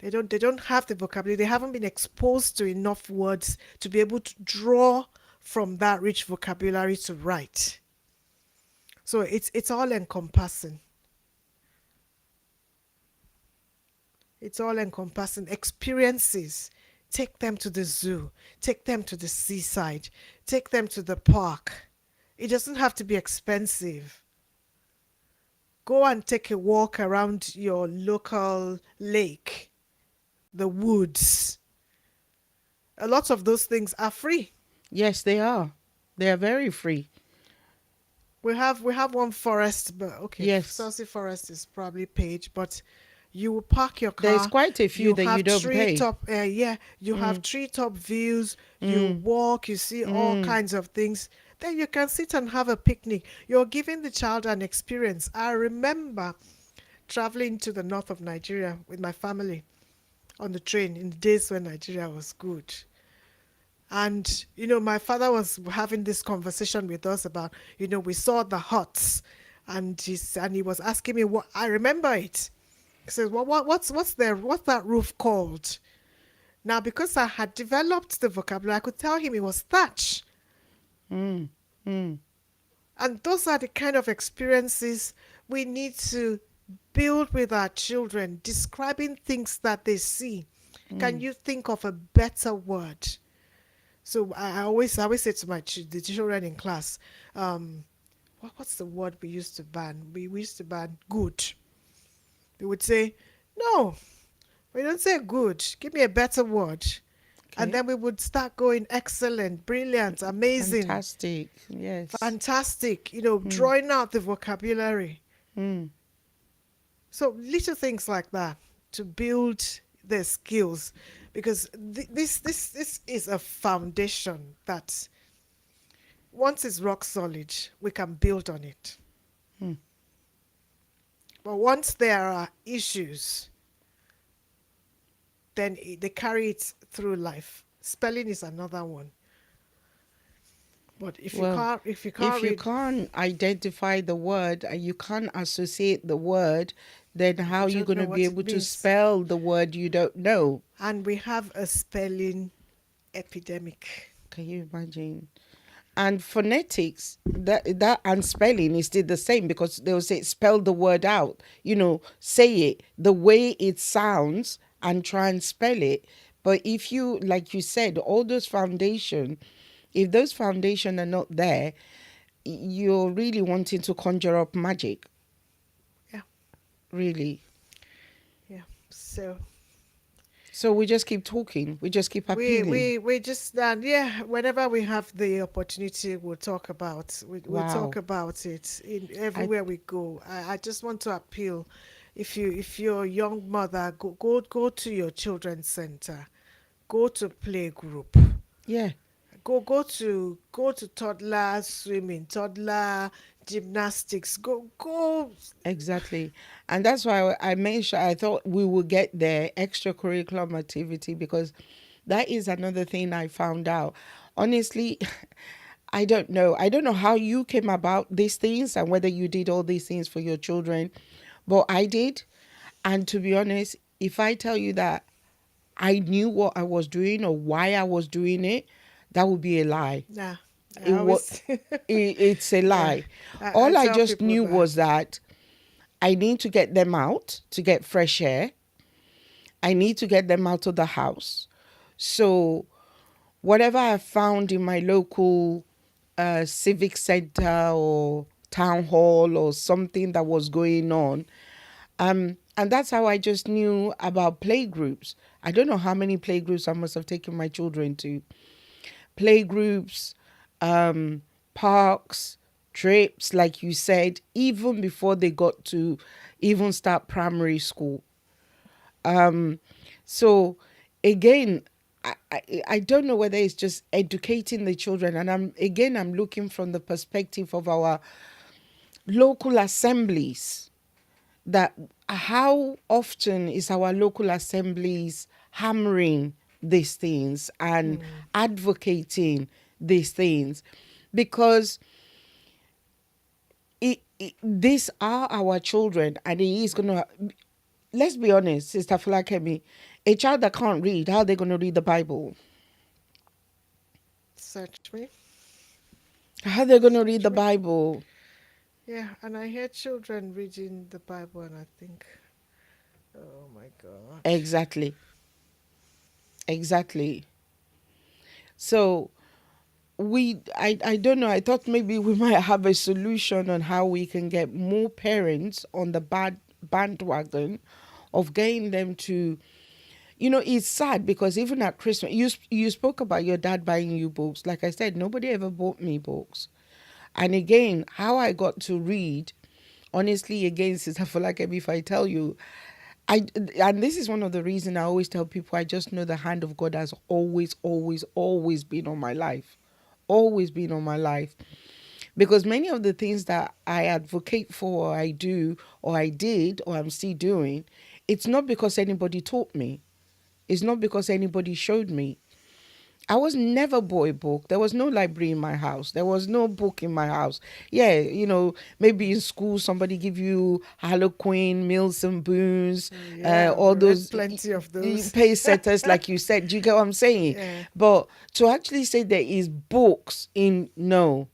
They don't have the vocabulary. They haven't been exposed to enough words to be able to draw from that rich vocabulary to write. So it's all encompassing. It's all encompassing. Experiences. Take them to the zoo. Take them to the seaside. Take them to the park. It doesn't have to be expensive. Go and take a walk around your local lake, the woods. A lot of those things are free. Yes, they are. They are very free. We have one forest, but okay. Yes. Saucy Forest is probably paid, but you will park your car. There's quite a few that you don't pay. You have treetop views. You walk. You see all kinds of things. Then you can sit and have a picnic. You're giving the child an experience. I remember traveling to the north of Nigeria with my family on the train in the days when Nigeria was good. And, my father was having this conversation with us about, we saw the huts, and he was asking me what, I remember it. He says, well, what's that roof called? Now, because I had developed the vocabulary, I could tell him it was thatch. And those are the kind of experiences we need to build with our children, describing things that they see. Can you think of a better word? So I always say to the children in class, what's the word we used to ban? We used to ban good. They would say, no, we don't say good. Give me a better word. Okay. And then we would start going excellent, brilliant, amazing. Fantastic, yes. Fantastic, drawing out the vocabulary. So little things like that to build their skills. Because this is a foundation that once it's rock solid, we can build on it. But once there are issues, then they carry it through life. Spelling is another one. But if you can't identify the word and you can't associate the word, then how are you going to be able to spell the word you don't know? And we have a spelling epidemic. Can you imagine? And phonetics, that and spelling is still the same, because they'll say spell the word out. Say it the way it sounds and try and spell it. But if you, like you said, all those foundation, if those foundation are not there, you're really wanting to conjure up magic. Yeah. Really. Yeah. So So we just keep talking. We just keep appealing. We just yeah. Whenever we have the opportunity, we'll talk about. We'll talk Wow. about it in I everywhere we go. I just want to appeal. If you're a young mother, go to your children's center. Go to play group. yeah. Go to toddler swimming, toddler gymnastics. Go. Exactly. And that's why I made sure I thought we would get there extracurricular activity because that is another thing I found out. Honestly, I don't know. I don't know how you came about these things and whether you did all these things for your children, but I did. And to be honest, if I tell you that I knew what I was doing or why I was doing it, that would be a lie. Nah, I It was always it's a yeah. lie. I All I tell just people knew that. was that I need to get them out to get fresh air. I need to get them out of the house. So whatever I found in my local civic center or town hall or something that was going on, and that's how I just knew about play groups. I don't know how many play groups I must have taken my children to. Play groups, parks, trips, like you said, even before they got to even start primary school. So again, I don't know whether it's just educating the children, and I'm looking from the perspective of our local assemblies, that how often is our local assemblies hammering these things and advocating these things, because these are our children and it is going to, let's be honest, Sister Folakemi, a child that can't read, how are they going to read the Bible? Search me. How are they going to read Search the me. Bible? Yeah, and I hear children reading the Bible, and I think, oh my God. Exactly. Exactly. So I don't know, I thought maybe we might have a solution on how we can get more parents on the bandwagon of getting them to, it's sad because even at Christmas, you spoke about your dad buying you books. Like I said, nobody ever bought me books. And again, how I got to read, honestly, again, Sister Folakemi, if I tell you, and this is one of the reasons I always tell people, I just know the hand of God has always, always, always been on my life. Always been on my life. Because many of the things that I advocate for, or I do, or I did, or I'm still doing, it's not because anybody taught me. It's not because anybody showed me. I was never bought a book. There was no library in my house. There was no book in my house. Yeah, maybe in school somebody give you Harlequin, Mills and Boons, Yeah, all we read those plenty of those. pace setters, like you said. Do you get what I'm saying? Yeah. But to actually say there is books in, no.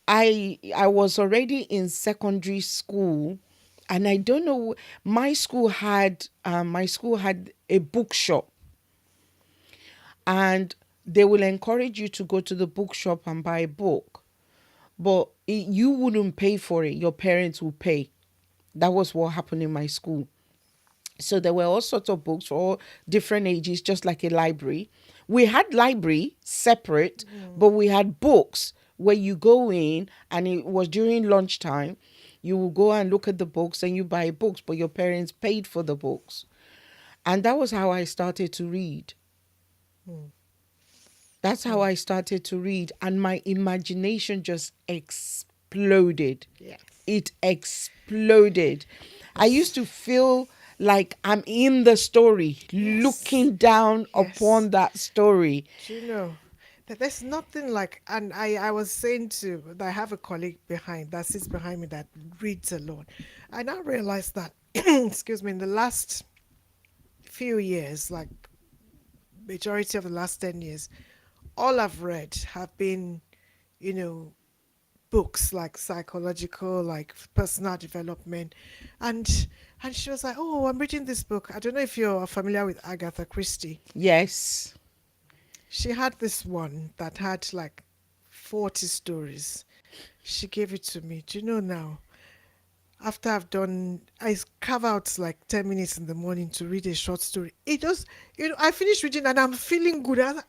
I was already in secondary school, and I don't know. My school had a bookshop, and they will encourage you to go to the bookshop and buy a book, but you wouldn't pay for it. Your parents will pay. That was what happened in my school. So there were all sorts of books for all different ages, just like a library. We had library separate, but we had books where you go in, and it was during lunchtime. You will go and look at the books and you buy books, but your parents paid for the books. And that was how I started to read. That's how I started to read. And my imagination just exploded. Yes. It exploded. I used to feel like I'm in the story, Yes. looking down Yes. upon that story. Do you know that there's nothing like, and I was saying to, I have a colleague that sits behind me that reads a lot. I now realize that, excuse me, in the last few years, like majority of the last 10 years, all I've read have been, you know, books like psychological, like personal development. And she was like, oh, I'm reading this book. I don't know if you're familiar with Agatha Christie. Yes. She had this one that had like 40 stories. She gave it to me. Do you know now? after I carve out like 10 minutes in the morning to read a short story. It just, I finish reading and I'm feeling good. I was like,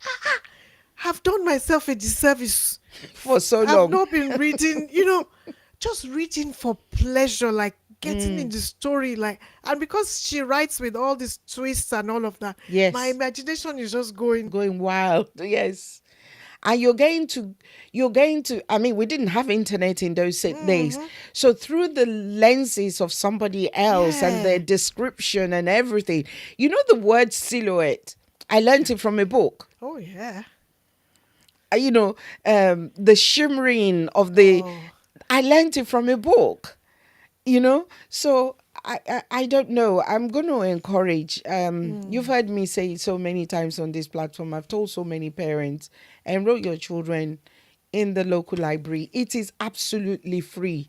I've done myself a disservice. For so I've long. not been reading, just reading for pleasure, like getting in the story, like, and because she writes with all these twists and all of that, my Yes. imagination is just going. Going wild. Yes. And you're going to, I mean, we didn't have internet in those days. So through the lenses of somebody else and their Yeah. description and everything, the word silhouette, I learned it from a book. Oh yeah. The shimmering of the, Oh. I learned it from a book. So I don't know. I'm going to encourage, you've heard me say it so many times on this platform. I've told so many parents, enroll your children in the local library. It is absolutely free.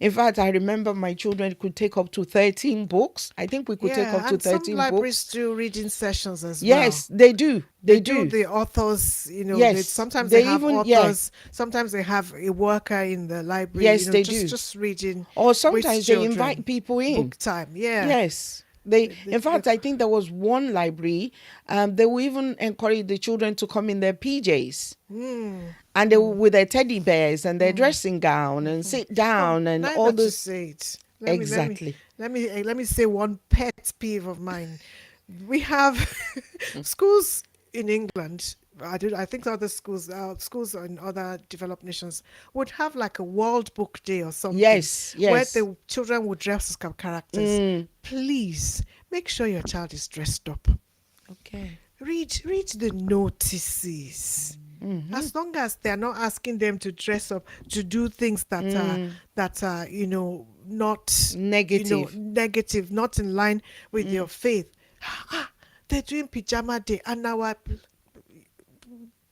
In fact, I remember my children could take up to 13 books. I think we could take up Yeah, to and some 13 libraries books. do reading sessions as well. Yes, they do. They do. The authors, Yes, sometimes they they have even- yeah. authors, sometimes they have a worker in the library, Yes, they just do. just reading Or with sometimes they children. invite people in. Book time, yeah. Yes. In fact, I think there was one library, they will even encourage the children to come in their PJs. And they will with their teddy bears and their dressing gown and sit down and Now all that you this. say it, Exactly. let me say one pet peeve of mine. We have schools in England. I think other schools in other developed nations would have like a World Book Day or something. Yes, Where yes. the children would dress as characters. Please make sure your child is dressed up. Okay. Read the notices. As long as they're not asking them to dress up to do things that are not Negative. negative, not in line with your faith. They're doing pajama day, and our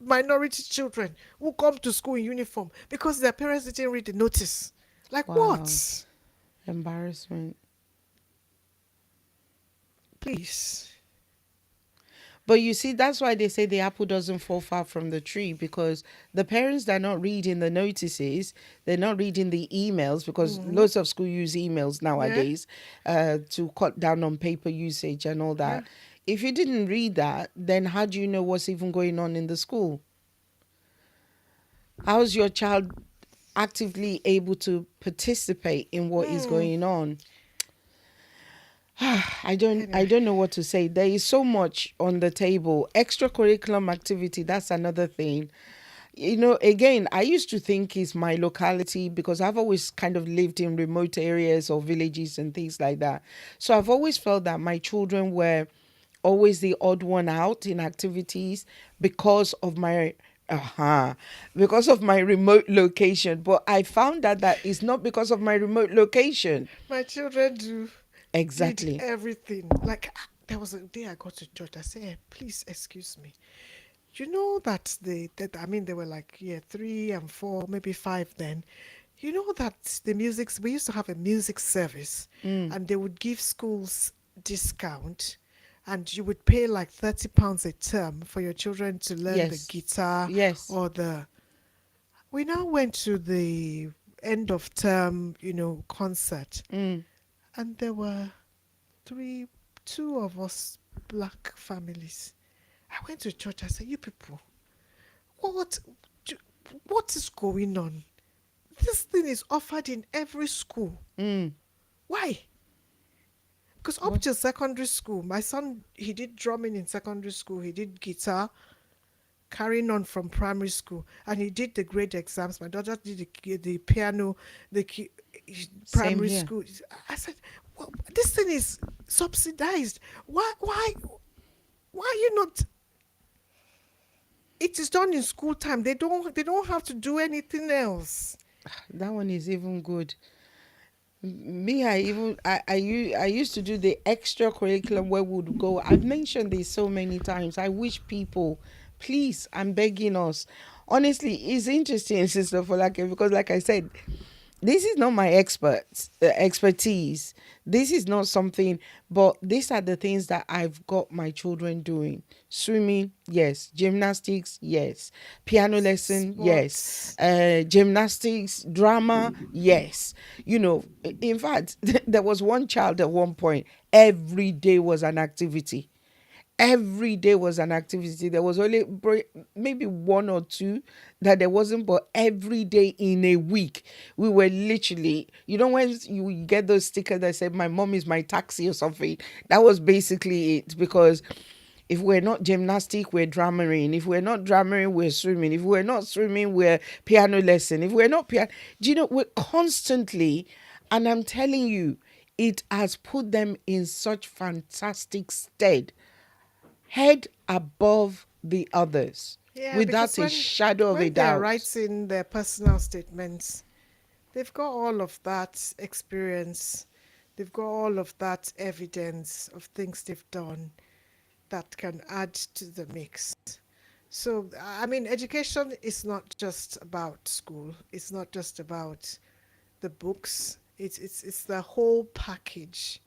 minority children who come to school in uniform because their parents didn't read the notice. Like Wow. what? Embarrassment. Please. But you see, that's why they say the apple doesn't fall far from the tree, because the parents that are not reading the notices, they're not reading the emails, because lots of schools use emails nowadays to cut down on paper usage and all that. If you didn't read that, then how do you know what's even going on in the school? How's your child actively able to participate in what is going on? I don't know what to say. There is so much on the table. Extracurriculum activity, that's another thing. Again, I used to think it's my locality because I've always kind of lived in remote areas or villages and things like that. So I've always felt that my children were always the odd one out in activities because of my remote location. But I found that is not because of my remote location. My children do. Exactly. Did everything. Like there was a day I got to church. I said, please excuse me. You know that they were like 3 and 4, maybe 5 then. You know that we used to have a music service and they would give schools discount and you would pay like £30 a term for your children to learn the guitar or we now went to the end of term, concert. And there were 2 of us black families. I went to church. I said, you people, what is going on? This thing is offered in every school. Why? Because up till secondary school, my son, he did drumming in secondary school. He did guitar, carrying on from primary school. And he did the grade exams. My daughter did the piano, primary here. school. I said, well, this thing is subsidized. Why are you not? It is done in school time. They don't have to do anything else. That one is even good. Me, I used to do the extra curriculum where we would go. I've mentioned this so many times. I wish people, please, I'm begging us. Honestly, it's interesting, Sister Folake, because like I said, this is not my expertise. This is not something, but these are the things that I've got my children doing. Swimming, yes. Gymnastics, yes. Piano lesson, yes. Sports. Gymnastics, drama, yes. You know, in fact, there was one child at one point, every day was an activity. Every day was an activity. There was only maybe one or two that there wasn't, but every day in a week, we were literally, you know, when you get those stickers that said, "My mom is my taxi" or something, that was basically it. Because if we're not gymnastic, we're drumming. If we're not drumming, we're swimming. If we're not swimming, we're piano lesson. If we're not piano, do you know, we're constantly, and I'm telling you, it has put them in such fantastic stead, head above the others, Yeah, without because a shadow of a when they're doubt. writing their personal statements, they've got all of that experience. They've got all of that evidence of things they've done that can add to the mix. So, I mean, education is not just about school. It's not just about the books. It's the whole package.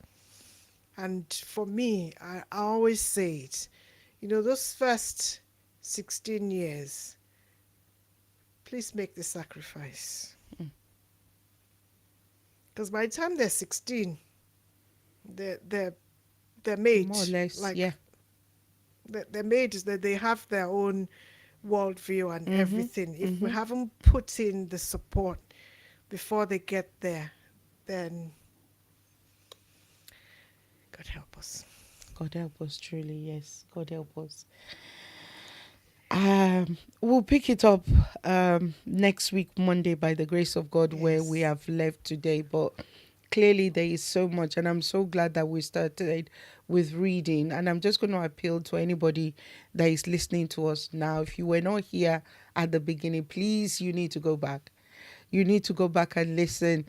And for me, I always say it. You know, those first 16 years, please make the sacrifice. Because by the time they're 16, they're made. More or less, Like, yeah. they're made that they have their own worldview and everything. If we Mm-hmm. haven't put in the support before they get there, then God help us. God help us, truly, yes. God help us. We'll pick it up next week, Monday, by the grace of God, where we Yes. have left today. But clearly, there is so much, and I'm so glad that we started with reading. And I'm just going to appeal to anybody that is listening to us now. If you were not here at the beginning, please, you need to go back. You need to go back and listen,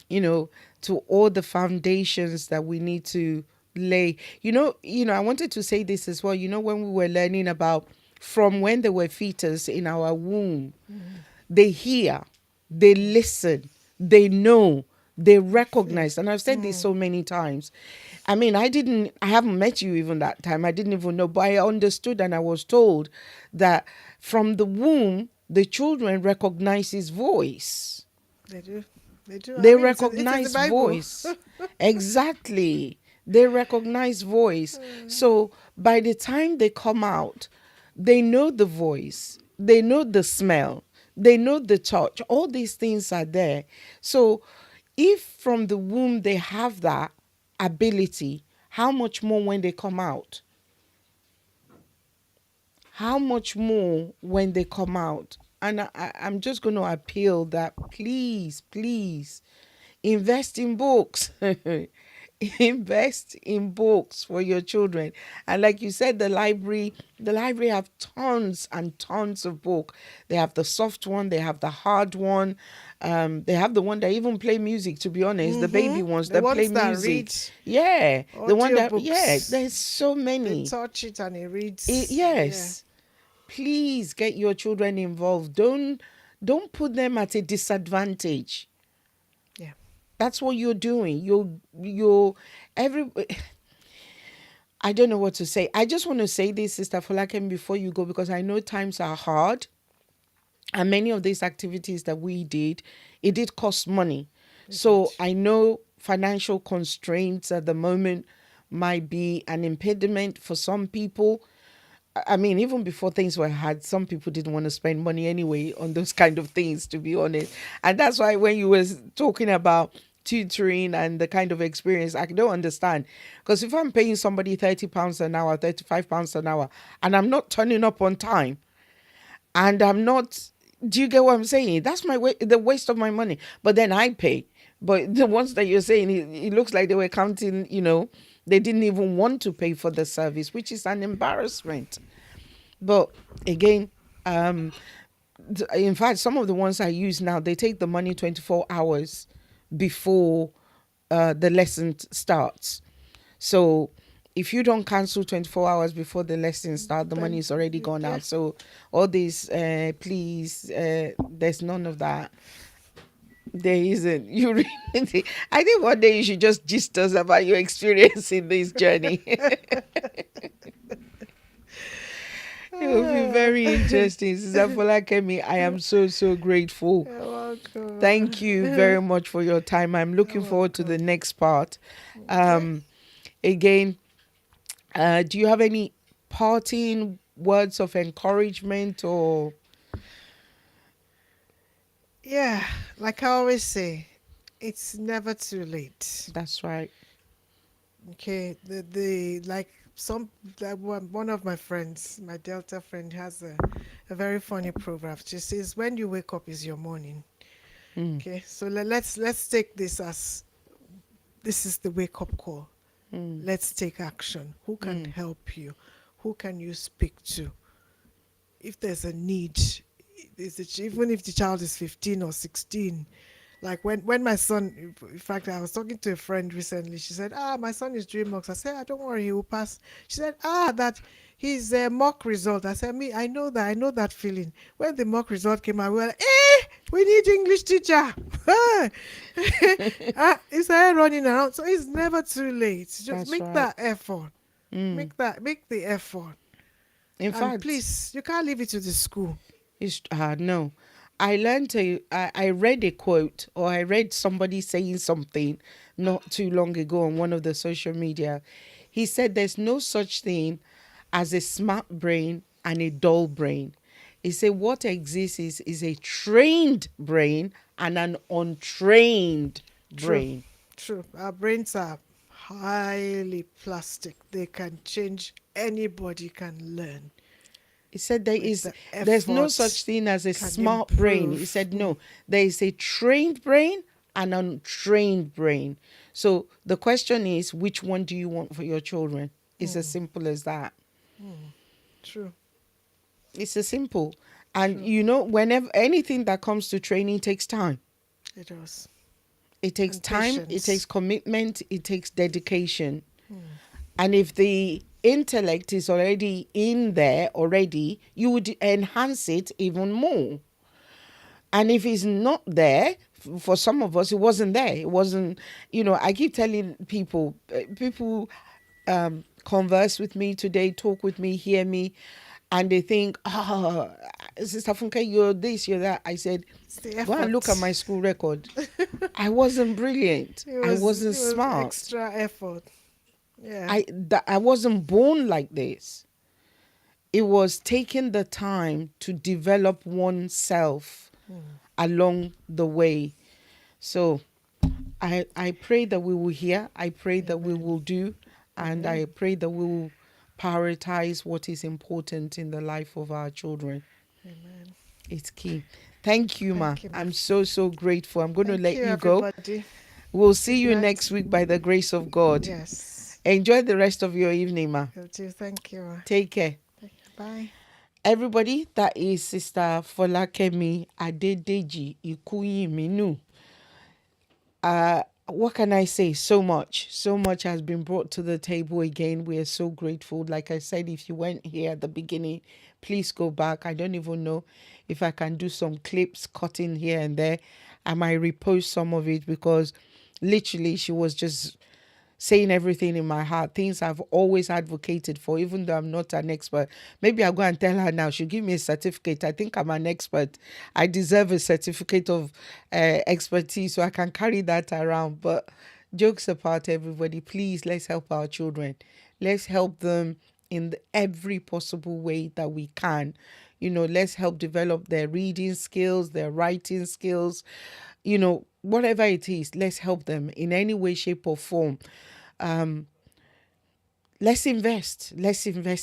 you know, to all the foundations that we need to lay. I wanted to say this as well. You know, when we were learning about from when they were fetus in our womb, they hear, they listen, they know, they recognize. And I've said this so many times. I mean, I haven't met you even that time. I didn't even know, but I understood and I was told that from the womb, the children recognize his voice. They do. They do. I They mean, it's in the recognize Bible. voice. Exactly. They recognize voice. So by the time they come out, they know the voice, they know the smell, they know the touch. All these things are there. So if from the womb they have that ability, how much more when they come out? How much more when they come out? And I'm just going to appeal that please, please invest in books. Invest in books for your children. And like you said, the library have tons and tons of book. They have the soft one, they have the hard one, they have the one that even play music, to be honest, the baby ones The that play ones that music. read Yeah, the one that, yeah, audiobooks. there's so They many. touch it and it reads. Yes, please get your children involved. Don't put them at a disadvantage. Yeah. That's what you're doing. You're every. I don't know what to say. I just want to say this, Sister Folakemi, before you go, because I know times are hard, and many of these activities that we did, it did cost money. So I know financial constraints at the moment might be an impediment for some people. I mean, even before things were hard, some people didn't want to spend money anyway on those kind of things, to be honest. And that's why when you were talking about tutoring and the kind of experience, I don't understand. Because if I'm paying somebody £30 an hour, £35 an hour, and I'm not turning up on time, and I'm not, do you get what I'm saying? That's the waste of my money. But then I pay. But the ones that you're saying, it looks like they were counting, they didn't even want to pay for the service, which is an embarrassment. But again, in fact, some of the ones I use now, they take the money 24 hours before the lesson starts. So if you don't cancel 24 hours before the lesson starts, the money is already gone Yeah. out. So all these, please, there's none of that. There isn't. You really, I think one day you should just gist us about your experience in this journey. It will be very interesting. Sister Folakemi, I am so, so grateful. You're welcome. Thank you very much for your time. I'm looking You're forward to the welcome. next part. Okay. Again, do you have any parting words of encouragement or? Yeah, like I always say, it's never too late. That's right. Okay, the like some that one of my friends, my Delta friend, has a very funny proverb. She says, "When you wake up is your morning." Mm, Okay, so let's take this as this is the wake up call. mm, Let's take action. Who can mm. help you? Who can you speak to? If there's a need, even if the child is 15 or 16. Like when my son, in fact, I was talking to a friend recently. She said, my son is doing mocks. I said, don't worry, he will pass. She said, that his mock result. I said, I know that. I know that feeling. When the mock result came out, we were like, we need English teacher. He started running around. So it's never too late. Just That's make right. that effort. Mm. Make the effort. In And fact, please, you can't leave it to the school. it's no. I read a quote, or I read somebody saying something not too long ago on one of the social media. He said there's no such thing as a smart brain and a dull brain. He said what exists is a trained brain and an untrained True, brain. true. Our brains are highly plastic. They can change. Anybody can learn He said with the there's no effort. such thing as a Can smart brain. He improve. said no, there is a trained brain and untrained brain. So the question is, which one do you want for your children? It's as simple as that. True, It's as simple. And true. whenever anything that comes to training takes time. It does. It takes And time, it takes patience. commitment, it takes dedication. And if the intellect is already in there already, you would enhance it even more. And if it's not there, for some of us, it wasn't there. It wasn't, I keep telling people converse with me today, talk with me, hear me, and they think, Sister Funke, you're this, you're that. I said, It's the go and look at effort. my school record. I wasn't brilliant. I wasn't It was smart. extra effort. Yeah. I wasn't born like this. It was taking the time to develop oneself along the way. So I pray that we will hear. I pray that we will do. And I pray that we will prioritize what is important in the life of our children. Amen. It's key. Thank you, Ma. Thank you, ma. I'm so, so grateful. I'm going to Thank let you, you go. everybody. We'll see Good you night. next week by the grace of God. Yes. Enjoy the rest of your evening, Ma. You too. Thank you, ma. Take care. Bye. Everybody, that is Sister Folakemi Adedeji Ikuyinminu. What can I say? So much has been brought to the table again. We are so grateful. Like I said, if you weren't here at the beginning, please go back. I don't even know if I can do some clips cutting here and there. I might repost some of it because literally she was just saying everything in my heart, things I've always advocated for, even though I'm not an expert. Maybe I'll go and tell her now. She'll give me a certificate. I think I'm an expert. I deserve a certificate of expertise, so I can carry that around. But jokes apart, everybody, please, let's help our children. Let's help them in every possible way that we can. Let's help develop their reading skills, their writing skills, whatever it is, let's help them in any way, shape, or form. Let's invest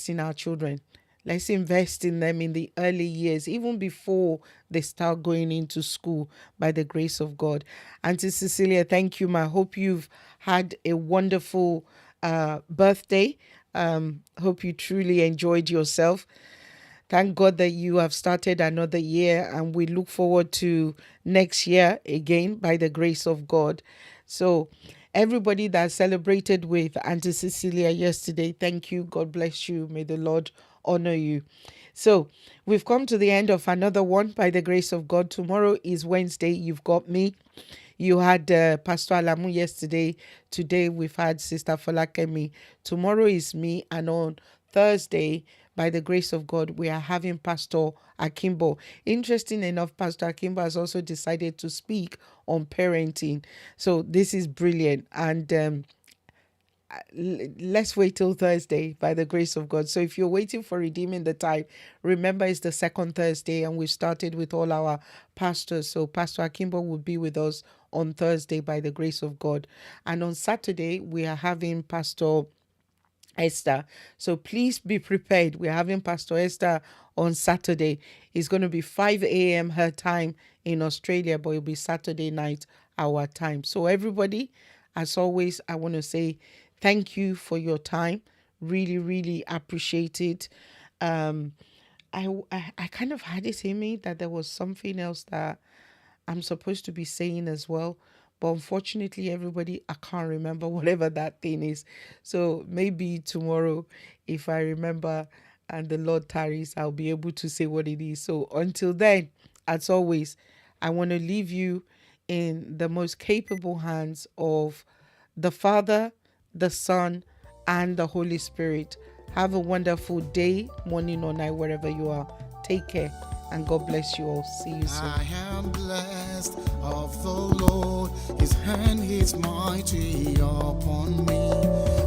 in our children. Let's invest in them in the early years, even before they start going into school, by the grace of God. Auntie Cecilia, thank you, ma. I hope you've had a wonderful birthday. Hope you truly enjoyed yourself. Thank God that you have started another year, and we look forward to next year again by the grace of God. So everybody that celebrated with Auntie Cecilia yesterday, thank you. God bless you. May the Lord honor you. So we've come to the end of another one by the grace of God. Tomorrow is Wednesday. You've got me. You had Pastor Alamu yesterday. Today we've had Sister Folakemi. Tomorrow is me. And on Thursday, by the grace of God, we are having Pastor Akimbo. Interesting enough, Pastor Akimbo has also decided to speak on parenting. So this is brilliant. And let's wait till Thursday by the grace of God. So if you're waiting for redeeming the time, remember it's the second Thursday and we started with all our pastors. So Pastor Akimbo will be with us on Thursday by the grace of God. And on Saturday, we are having Pastor Esther. So please be prepared. We're having Pastor Esther on Saturday. It's going to be 5 a.m. her time in Australia, but it'll be Saturday night our time. So everybody, as always, I want to say thank you for your time. Really, really appreciate it. I kind of had it in me that there was something else that I'm supposed to be saying as well. But unfortunately, everybody, I can't remember whatever that thing is. So maybe tomorrow, if I remember and the Lord tarries, I'll be able to say what it is. So until then, as always, I want to leave you in the most capable hands of the Father, the Son, and the Holy Spirit. Have a wonderful day, morning or night, wherever you are. Take care, and God bless you all. See you soon. I am blessed of the Lord, his hand is mighty upon me,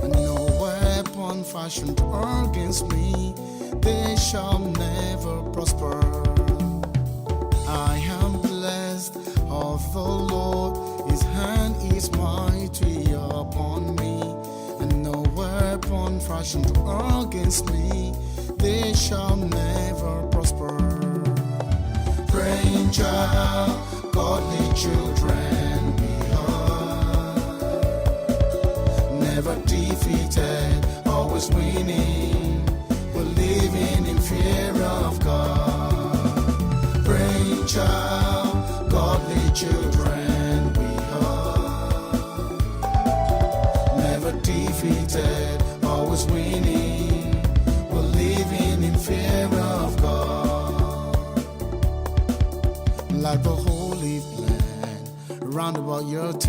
and no weapon fashioned against me, they shall never prosper. I am blessed of the Lord, his hand is mighty upon me, and no weapon fashioned against me, they shall never prosper. Praying child, godly children we are, never defeated, always winning, we're living in fear of God. Praying child, godly children we are, never defeated, always winning, we're living in fear of God. Like the holy land, round about your table.